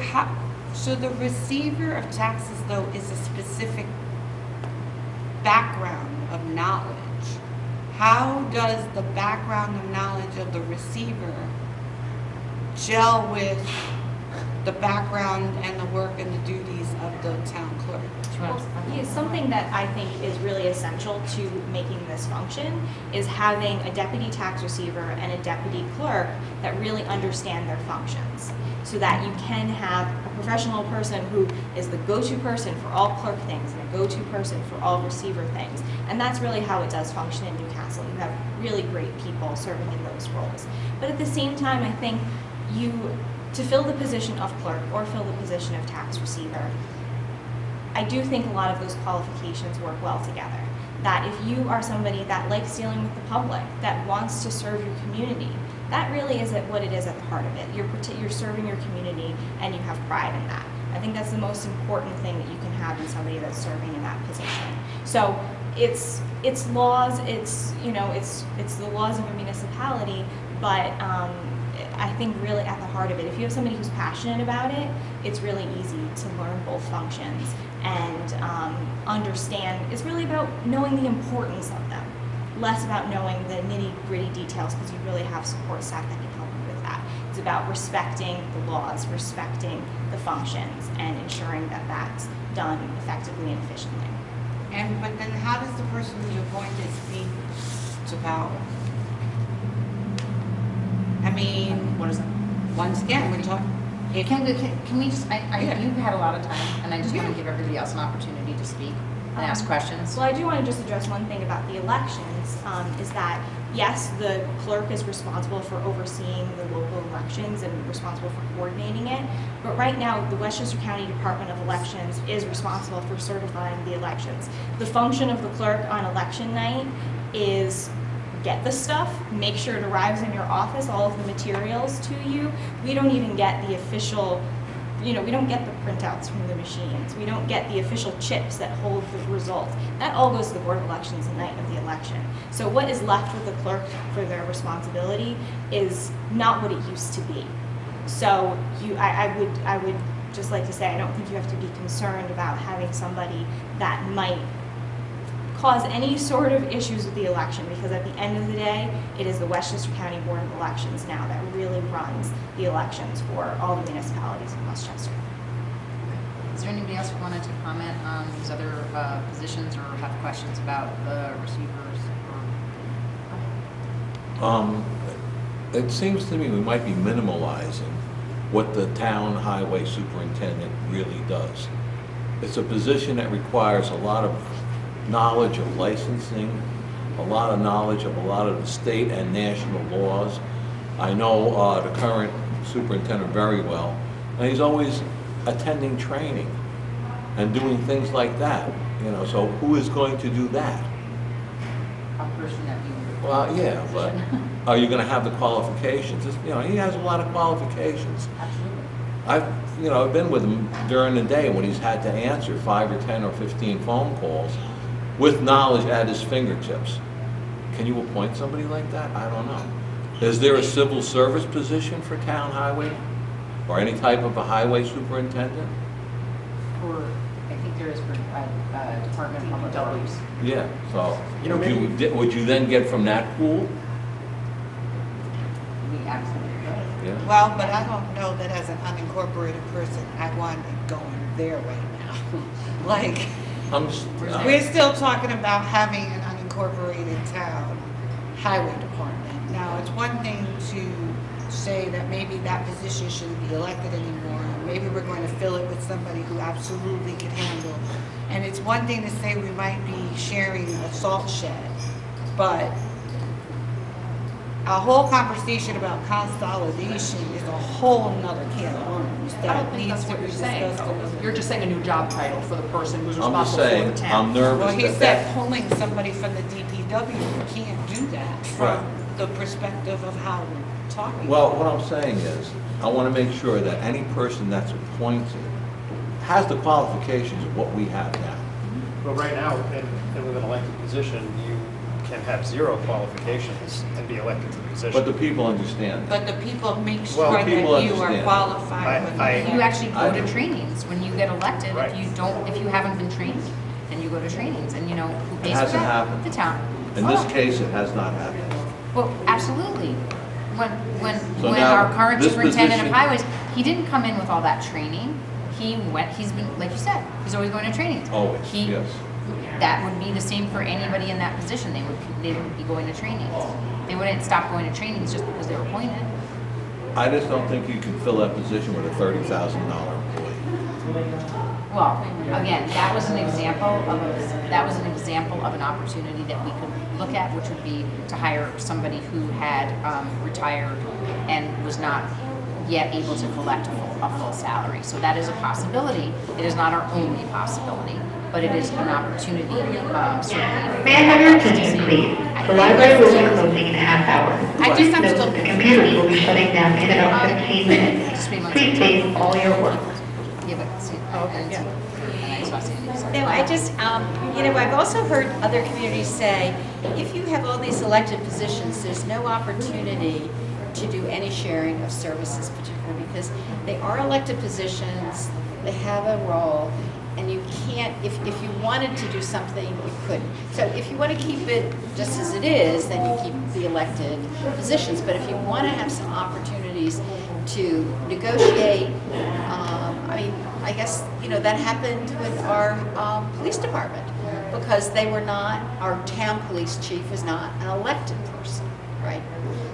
the receiver of taxes, though, is a specific background of knowledge. How does the background of knowledge of the receiver gel with the background and the work and the duties of the town clerk? Yeah, something that I think is really essential to making this function is having a deputy tax receiver and a deputy clerk that really understand their functions, so that you can have a professional person who is the go-to person for all clerk things and a go-to person for all receiver things. And that's really how it does function in Newcastle. You have really great people serving in those roles. But at the same time, I think to fill the position of clerk or fill the position of tax receiver, I do think a lot of those qualifications work well together. That if you are somebody that likes dealing with the public, that wants to serve your community, That really is what it is at the heart of it. You're serving your community and you have pride in that. I think that's the most important thing that you can have in somebody that's serving in that position. So it's laws, it's the laws of a municipality, but I think really at the heart of it, if you have somebody who's passionate about it, it's really easy to learn both functions and understand. It's really about knowing the importance of them, less about knowing the nitty-gritty details, because you really have support staff that can help you with that. It's about respecting the laws, respecting the functions, and ensuring that that's done effectively and efficiently. But then how does the person who's appointed speak to power? I mean, What is it? once again, we're talking. Can we just, you've had a lot of time, and I just want to give everybody else an opportunity to speak and ask questions. Well, I do want to just address one thing about the elections, is that, yes, the clerk is responsible for overseeing the local elections and responsible for coordinating it, but right now, the Westchester County Department of Elections is responsible for certifying the elections. The function of the clerk on election night is get the stuff, make sure it arrives in your office, all of the materials to you. We don't even get the official, we don't get the printouts from the machines. We don't get the official chips that hold the results. That all goes to the Board of Elections the night of the election. So what is left with the clerk for their responsibility is not what it used to be. So I would just like to say, I don't think you have to be concerned about having somebody that might cause any sort of issues with the election, because at the end of the day, it is the Westchester County Board of Elections now that really runs the elections for all the municipalities in Westchester. Is there anybody else who wanted to comment on these other positions or have questions about the receivers? It seems to me we might be minimalizing what the town highway superintendent really does. It's a position that requires a lot of knowledge of licensing, a lot of knowledge of a lot of the state and national laws. I know the current superintendent very well, and he's always attending training and doing things like that. So who is going to do that? A person that you... Well, yeah, but are you going to have the qualifications? He has a lot of qualifications. Absolutely. I've been with him during the day when he's had to answer 5 or 10 or 15 phone calls with knowledge at his fingertips. Can you appoint somebody like that? I don't know. Is there a civil service position for town highway? Or any type of a highway superintendent? Or I think there is for Department of Public Works. Yeah, so would you then get from that pool? We absolutely could. Yeah. Well, but I don't know that as an unincorporated person, I want it going their way now. Like, we're still talking about having an unincorporated town highway department. Now, it's one thing to say that maybe that position shouldn't be elected anymore. Maybe we're going to fill it with somebody who absolutely can handle. And it's one thing to say we might be sharing a salt shed, but a whole conversation about consolidation is a whole nother can of worms that needs to be discussed. You're just saying a new job title for the person who's I'm just responsible saying, for the town. I'm nervous Well, he that said pulling somebody from the DPW, you can't do that from the perspective of how we're talking. Well, what I'm saying is, I want to make sure that any person that's appointed has the qualifications of what we have now. Well, right now, with an elected position, you can have 0 qualifications and be elected to the position. But the people understand that. But the people make Well, sure that people you are understand. qualified. You actually go I to do. trainings when you get elected. Right. If you haven't been trained, then you go to trainings, and who It pays for hasn't that? happened. The town. In this case, it has not happened. Well, absolutely. When So when now, our current this superintendent of position- highways, he didn't come in with all that training. He's been, like you said, he's always going to trainings. Always, yes. That would be the same for anybody in that position. They would be going to trainings. They wouldn't stop going to trainings just because they were appointed. I just don't think you can fill that position with a $30,000 employee. Well, again, that was an example of an opportunity that we could look at, which would be to hire somebody who had retired and was not yet able to collect a full salary. So that is a possibility. It is not our only possibility, but it is an opportunity, certainly. May I have your attention, please? The library will be closing in a half hour. I'm Note still the computers will be shutting down in about 15 minutes. Please save all your work. No, I just, I've also heard other communities say, if you have all these elected positions, there's no opportunity to do any sharing of services, particularly because they are elected positions, they have a role, and you can't, if you wanted to do something, you couldn't. So if you want to keep it just as it is, then you keep the elected positions. But if you want to have some opportunities to negotiate, I guess, that happened with our police department, because they were not, our town police chief was not an elected person, right?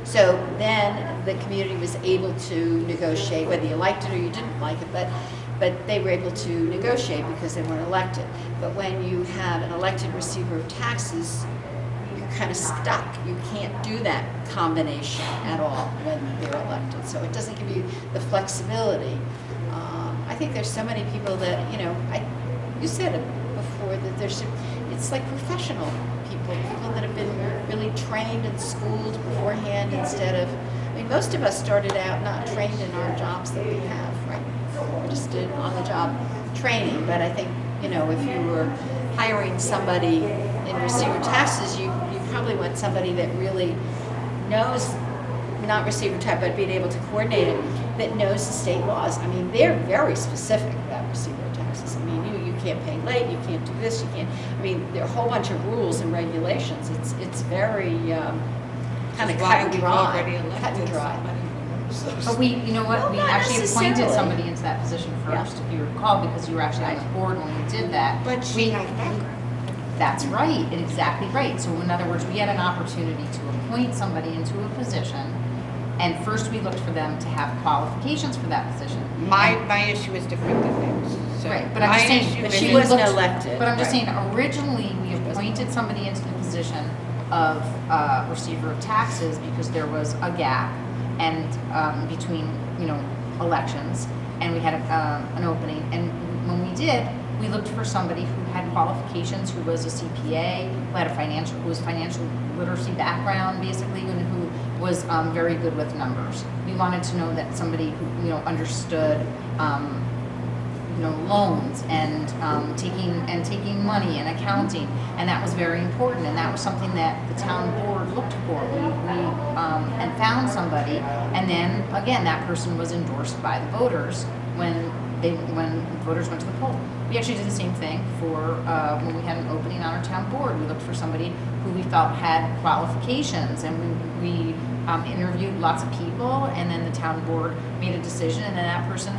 So then the community was able to negotiate, whether you liked it or you didn't like it, but they were able to negotiate because they weren't elected. But when you have an elected receiver of taxes, you're kind of stuck. You can't do that combination at all when they're elected. So it doesn't give you the flexibility. I think there's so many people that, you said it before, that it's like professional people that have been really trained and schooled beforehand instead of, most of us started out not trained in our jobs that we have, right? We just did on-the-job training, but I think, if you were hiring somebody in receiver taxes, you probably want somebody that really knows, not receiver tax, but being able to coordinate it, that knows the state laws. They're very specific about receiver taxes. You can't pay late, you can't do this, you can't, there are a whole bunch of rules and regulations. It's very kind of cut and dry. But we actually appointed somebody into that position first, if you recall, because you were actually on the board when we did that. But she has background. That's right, exactly right. So in other words, we had an opportunity to appoint somebody into a position, and first we looked for them to have qualifications for that position. My issue is different than theirs. So right, but I'm just saying, but she wasn't elected. But I'm just saying, originally we appointed somebody into the position of receiver of taxes because there was a gap and between elections, and we had an opening. And when we did, we looked for somebody who had qualifications, who was a CPA, who had who was financial literacy background, basically, and who was very good with numbers. We wanted to know that somebody who understood loans and taking money and accounting, and that was very important. And that was something that the town board looked for. We and found somebody, and then again that person was endorsed by the voters when voters went to the poll. We actually did the same thing for when we had an opening on our town board. We looked for somebody who we felt had qualifications, and we interviewed lots of people, and then the town board made a decision, and then that person,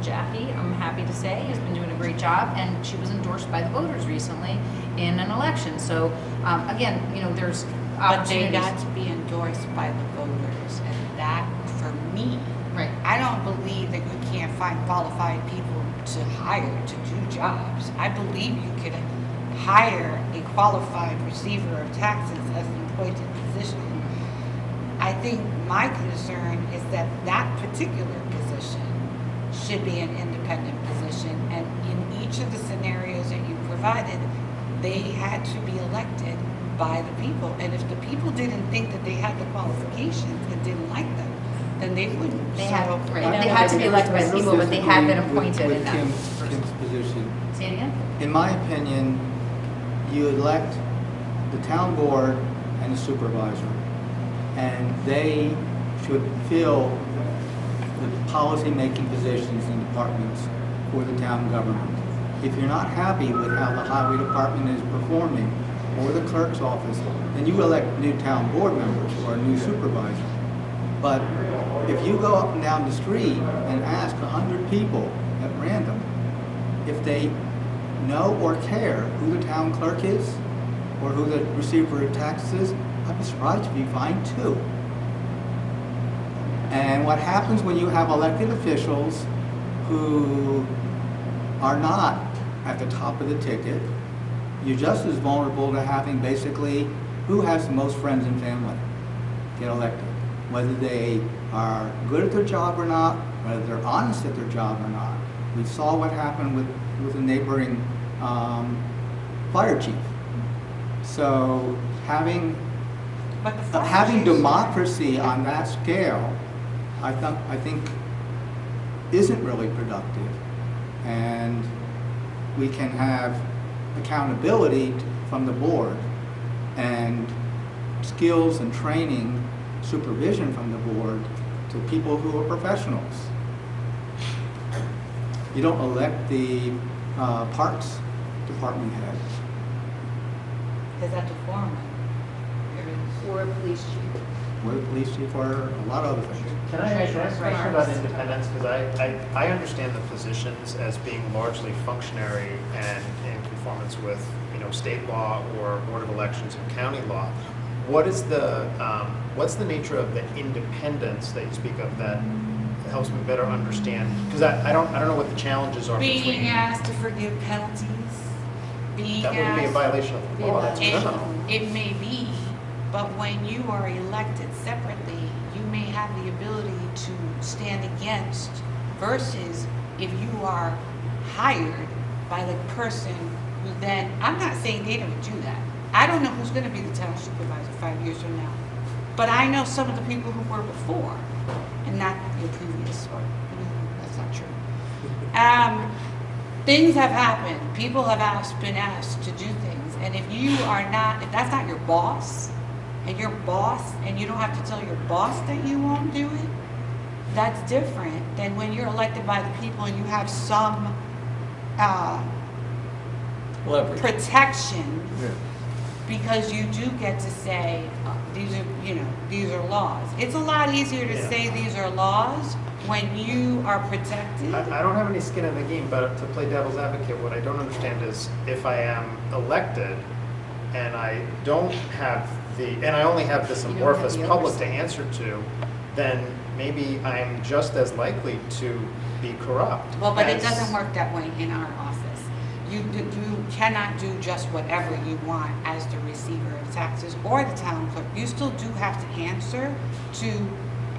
Jackie, I'm happy to say, has been doing a great job, and she was endorsed by the voters recently in an election. So again, there's opportunities. But they got to be endorsed by the voters, and that, for me, right. I don't believe that you can't find qualified people to hire to do jobs. I believe you could hire a qualified receiver of taxes as an appointed position. I think my concern is that that particular position should be an independent position, and in each of the scenarios that you provided, they had to be elected by the people. And if the people didn't think that they had the qualifications and didn't like them, then they wouldn't. They had to be elected by the people, but they had been appointed in that. Kim's position. Say it again? In my opinion, you elect the town board and the supervisor, and they should fill the policy-making positions in departments for the town government. If you're not happy with how the highway department is performing or the clerk's office, then you elect new town board members or a new supervisor. But if you go up and down the street and ask 100 people at random if they know or care who the town clerk is or who the receiver of taxes is, I'd be surprised if you find 2. And what happens when you have elected officials who are not at the top of the ticket, you're just as vulnerable to having basically who has the most friends and family get elected. Whether they are good at their job or not, whether they're honest at their job or not. We saw what happened with the neighboring fire chief. So having But the fact having is- democracy on that scale, I think isn't really productive. And we can have accountability from the board and skills and training, supervision from the board to people who are professionals. You don't elect the parks department head. Is that the foreman? Or a police chief. We're the police chief or a lot of other things. Can I ask a question about independence? Because I understand the positions as being largely functionary and in conformance with, state law or Board of Elections and county law. What's the nature of the independence that you speak of that helps me better understand? Because I don't know what the challenges are Being between. asked to forgive penalties, being That wouldn't be a asked. violation of the law, that's criminal. It may be, but when you are elected separately, you may have the ability to stand against versus if you are hired by the person who then, I'm not saying they don't do that. I don't know who's gonna be the town supervisor 5 years from now. But I know some of the people who were before, and not your previous, or, that's not true. Things have happened. People have been asked to do things. And if that's not your boss, and your boss, and you don't have to tell your boss that you won't do it, that's different than when you're elected by the people and you have some Leverage. protection because you do get to say, these are laws. It's a lot easier to say these are laws when you are protected. I don't have any skin in the game, but to play devil's advocate, what I don't understand is if I am elected and I don't have and I only have this amorphous public to answer to, then maybe I'm just as likely to be corrupt. Well, but it doesn't work that way in our office. You cannot do just whatever you want as the receiver of taxes or the town clerk. You still do have to answer to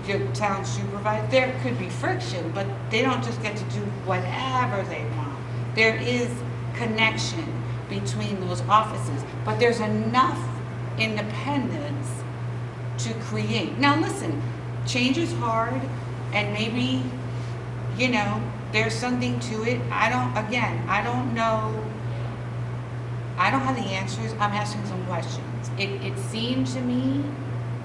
your town supervisor. There could be friction, but they don't just get to do whatever they want. There is connection between those offices, but there's enough independence to create. Now listen, change is hard, and maybe, there's something to it. I don't know. I don't have the answers. I'm asking some questions. It seemed to me,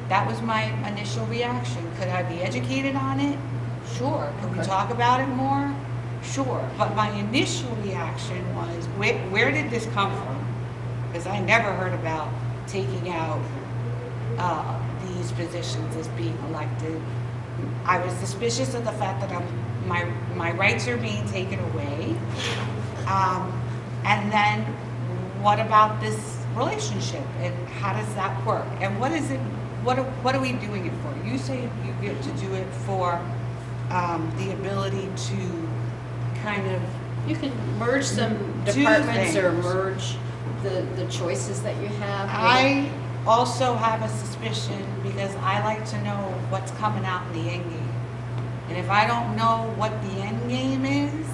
that was my initial reaction. Could I be educated on it? Sure. Could we talk about it more? Sure. But my initial reaction was, where did this come from? Because I never heard about taking out these positions as being elected. I was suspicious of the fact that my rights are being taken away. And then what about this relationship and how does that work? And what is it, what are we doing it for? You say you get to do it for the ability to kind of You can merge some do departments or things. merge the choices that you have. I also have a suspicion because I like to know what's coming out in the end game. And if I don't know what the end game is,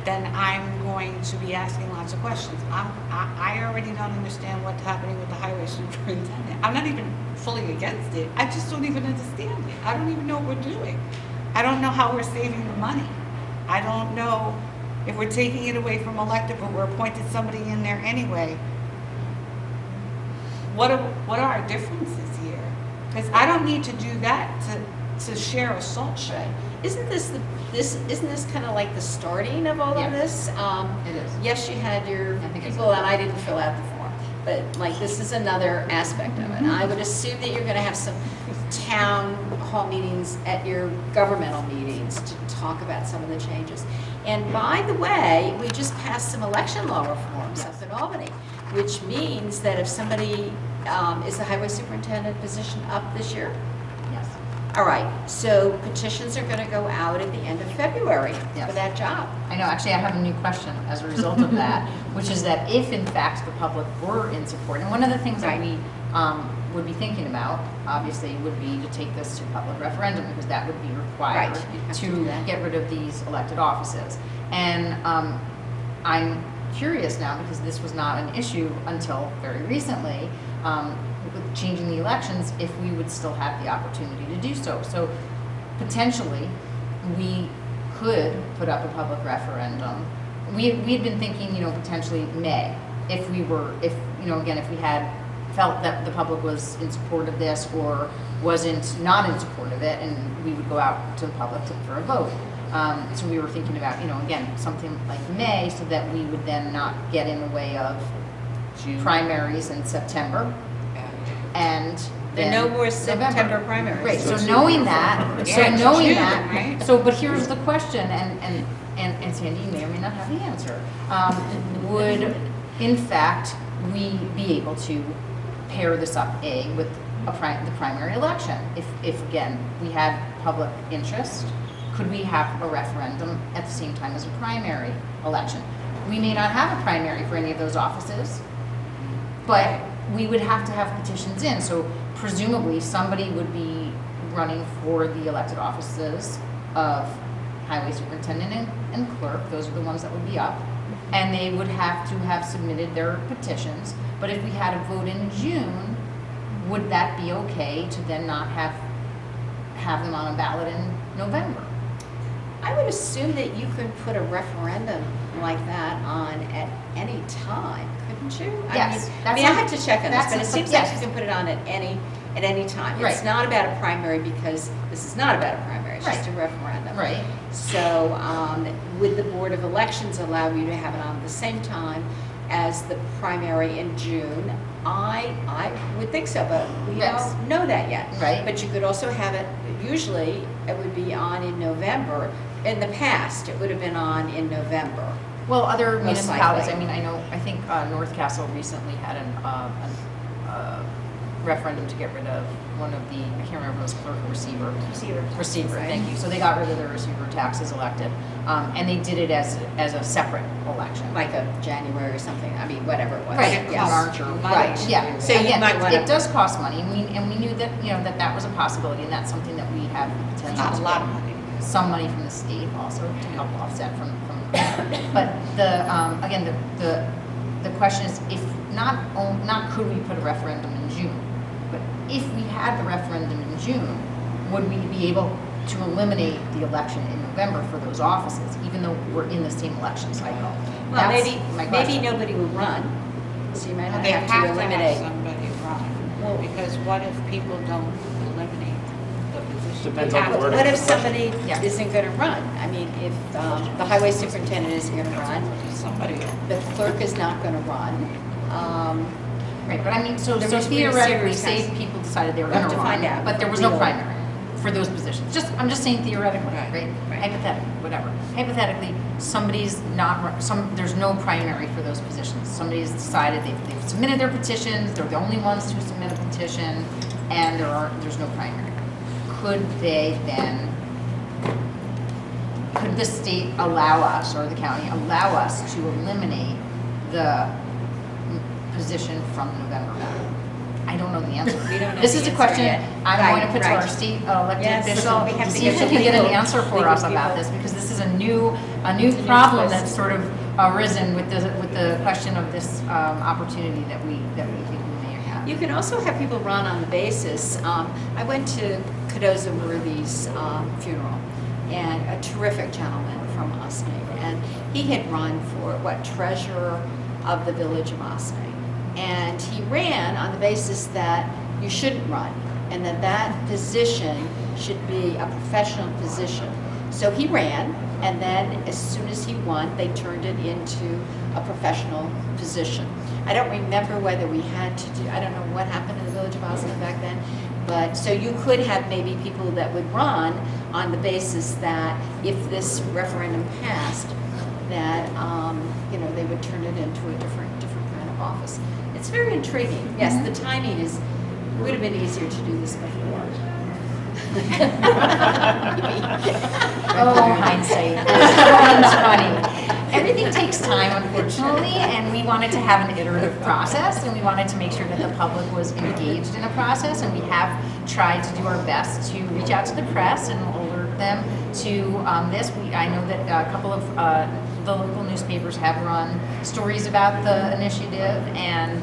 then I'm going to be asking lots of questions. I already don't understand what's happening with the highway superintendent. I'm not even fully against it. I just don't even understand it. I don't even know what we're doing. I don't know how we're saving the money. I don't know if we're taking it away from elected, but we're appointed somebody in there anyway. What are our differences here? Because I don't need to do that to share a salt shed. Isn't this kind of like the starting of all of this? It is. Yes, you had your I think it's people, and I didn't fill out the form, but like this is another aspect of it. I would assume that you're going to have some town hall meetings at your governmental meetings to talk about some of the changes. And by the way, we just passed some election law reforms up in Albany, which means that if somebody is the highway superintendent position up this year? Yes. All right, so petitions are going to go out at the end of February Yes. for that job. I know, actually, I have a new question as a result of that, which is that if in fact the public were in support, and one of the things that we would be thinking about, obviously, would be to take this to public referendum, because that would be required Right, you'd have to do to that. get rid of these elected offices. And I'm curious now, because this was not an issue until very recently, with changing the elections, if we would still have the opportunity to do so. So potentially, we could put up a public referendum. We had been thinking, potentially May, if we had felt that the public was in support of this or wasn't not in support of it, and we would go out to the public for a vote. So we were thinking about, again, something like May, so that we would then not get in the way of primaries in September. And Then no more September primaries. Right, so knowing that, right? but here's the question, and Sandy, you may or may not have the answer. Would, in fact, we be able to pair this up, with the primary election? If again, we had public interest, could we have a referendum at the same time as a primary election? We may not have a primary for any of those offices, but we would have to have petitions in. So presumably somebody would be running for the elected offices of highway superintendent and clerk. Those are the ones that would be up. And they would have to have submitted their petitions. But if we had a vote in June, would that be okay to then not have them on a ballot in November? I would assume that you could put a referendum like that on at any time, couldn't you? Yes. I have to check on this, but it seems like you can put it on at any time. Right. It's not about a primary, because this is not about a primary, it's just a referendum. Right. So would the Board of Elections allow you to have it on at the same time as the primary in June? I would think so, but we don't know that yet. Right. But you could also have it, usually it would be on in November. In the past, it would have been on in November. Well, other Most municipalities, likely. I think North Castle recently had a referendum to get rid of one of the, I can't remember, if it was clerk or receiver, thank you. So they got rid of the receiver taxes elected, and they did it as a separate election. Like a January or something, whatever it was. Right, Yes. March or, right, yeah. So you Again, might want it does cost money, and we knew that, that was a possibility, and that's something that we have potential Not to a lot get of money. some money from the state also to help offset from but again, the question is, if not could we put a referendum in June, but if we had the referendum in June, would we be able to eliminate the election in November for those offices, even though we're in the same election cycle? Well, That's maybe my question. nobody would run, so you might not They have have to to eliminate. have somebody run, because what if people don't eliminate the position? Depends on the wording. What if somebody isn't going to run? If the highway superintendent isn't going to run, the clerk is not going to run. Right, but so There must be a theoretically, serious say test. people decided they were We'll going have to to find run, out. but there was no Legal. primary for those positions. I'm just saying theoretically, right? Hypothetically, whatever. Hypothetically, somebody's not, there's no primary for those positions. Somebody's decided they've submitted their petitions, they're the only ones who submit a petition, and there's no primary. Could the state allow us, or the county allow us to eliminate the position from the November ballot? I don't know the answer. We don't know This the is a answer question yet. I'm Right, going to put to right. our state elected Yes, official, we have to see get if we the can get an legal- answer for legal us about people. this, because this is a new problem that's sort of arisen with the question of this opportunity that we think we may have. You can also have people run on the basis. I went to Cadoza Worthy's funeral, and a terrific gentleman from Osney, and he had run for treasurer of the village of Osney, and he ran on the basis that you shouldn't run, and that position should be a professional position. So he ran, and then as soon as he won, they turned it into a professional position. I don't remember whether we had to do, I don't know what happened in the village of Osney back then, but so you could have maybe people that would run on the basis that if this referendum passed, that they would turn it into a different kind of office. It's very intriguing. Yes, the timing would have been easier to do this before. Oh, hindsight. That's funny. Everything takes time, unfortunately, and we wanted to have an iterative process, and we wanted to make sure that the public was engaged in a process, and we have tried to do our best to reach out to the press and older them to this. I know that a couple of the local newspapers have run stories about the initiative, and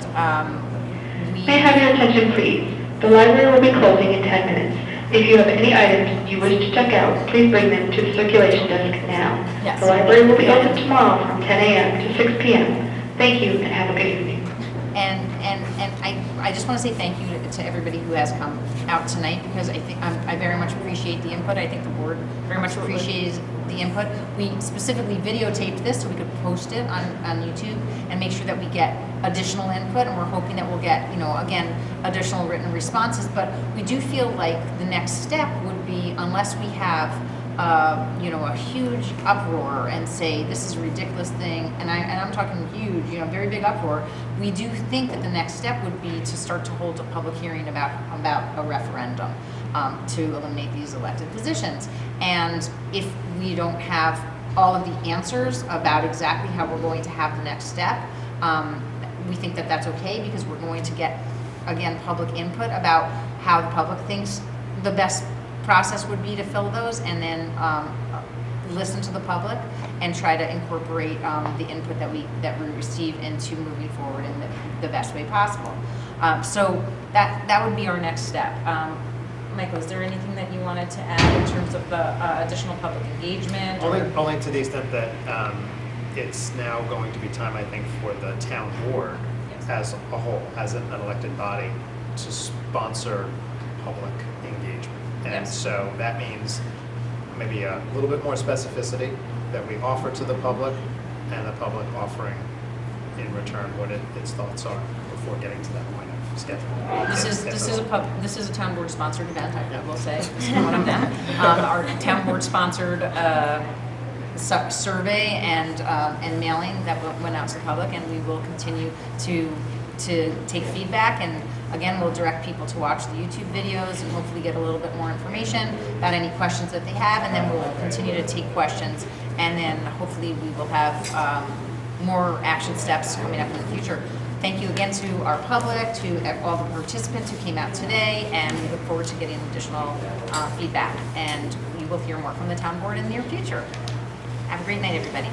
May I have your attention, please? The library will be closing in 10 minutes. If you have any items you wish to check out, please bring them to the circulation desk now. Yes. The library will be open tomorrow from 10 a.m. to 6 p.m. Thank you and have a good evening. And I just want to say thank you to everybody who has come out tonight, because I think I very much appreciate the input. I think the board very much appreciates the input. We specifically videotaped this so we could post it on YouTube and make sure that we get additional input, and we're hoping that we'll get, again, additional written responses. But we do feel like the next step would be, unless we have a huge uproar and say this is a ridiculous thing, and I'm talking huge, very big uproar, we do think that the next step would be to start to hold a public hearing about a referendum to eliminate these elected positions. And if we don't have all of the answers about exactly how we're going to have the next step, we think that that's okay, because we're going to get, again, public input about how the public thinks the best process would be to fill those, and then listen to the public and try to incorporate the input that we receive into moving forward in the best way possible. So that would be our next step. Michael, is there anything that you wanted to add in terms of the additional public engagement? Only to the extent that it's now going to be time, I think, for the town board as a whole, as an elected body, to sponsor public engagement. And so that means maybe a little bit more specificity that we offer to the public, and the public offering in return what its thoughts are before getting to that point of scheduling. This is a town board sponsored event, I will say. This is one of them. Our town board sponsored survey and mailing that went out to the public, and we will continue to take feedback, and again, we'll direct people to watch the YouTube videos and hopefully get a little bit more information about any questions that they have, and then we'll continue to take questions, and then hopefully we will have more action steps coming up in the future. Thank you again to our public, to all the participants who came out today, and we look forward to getting additional feedback, and you will hear more from the town board in the near future. Have a great night, everybody.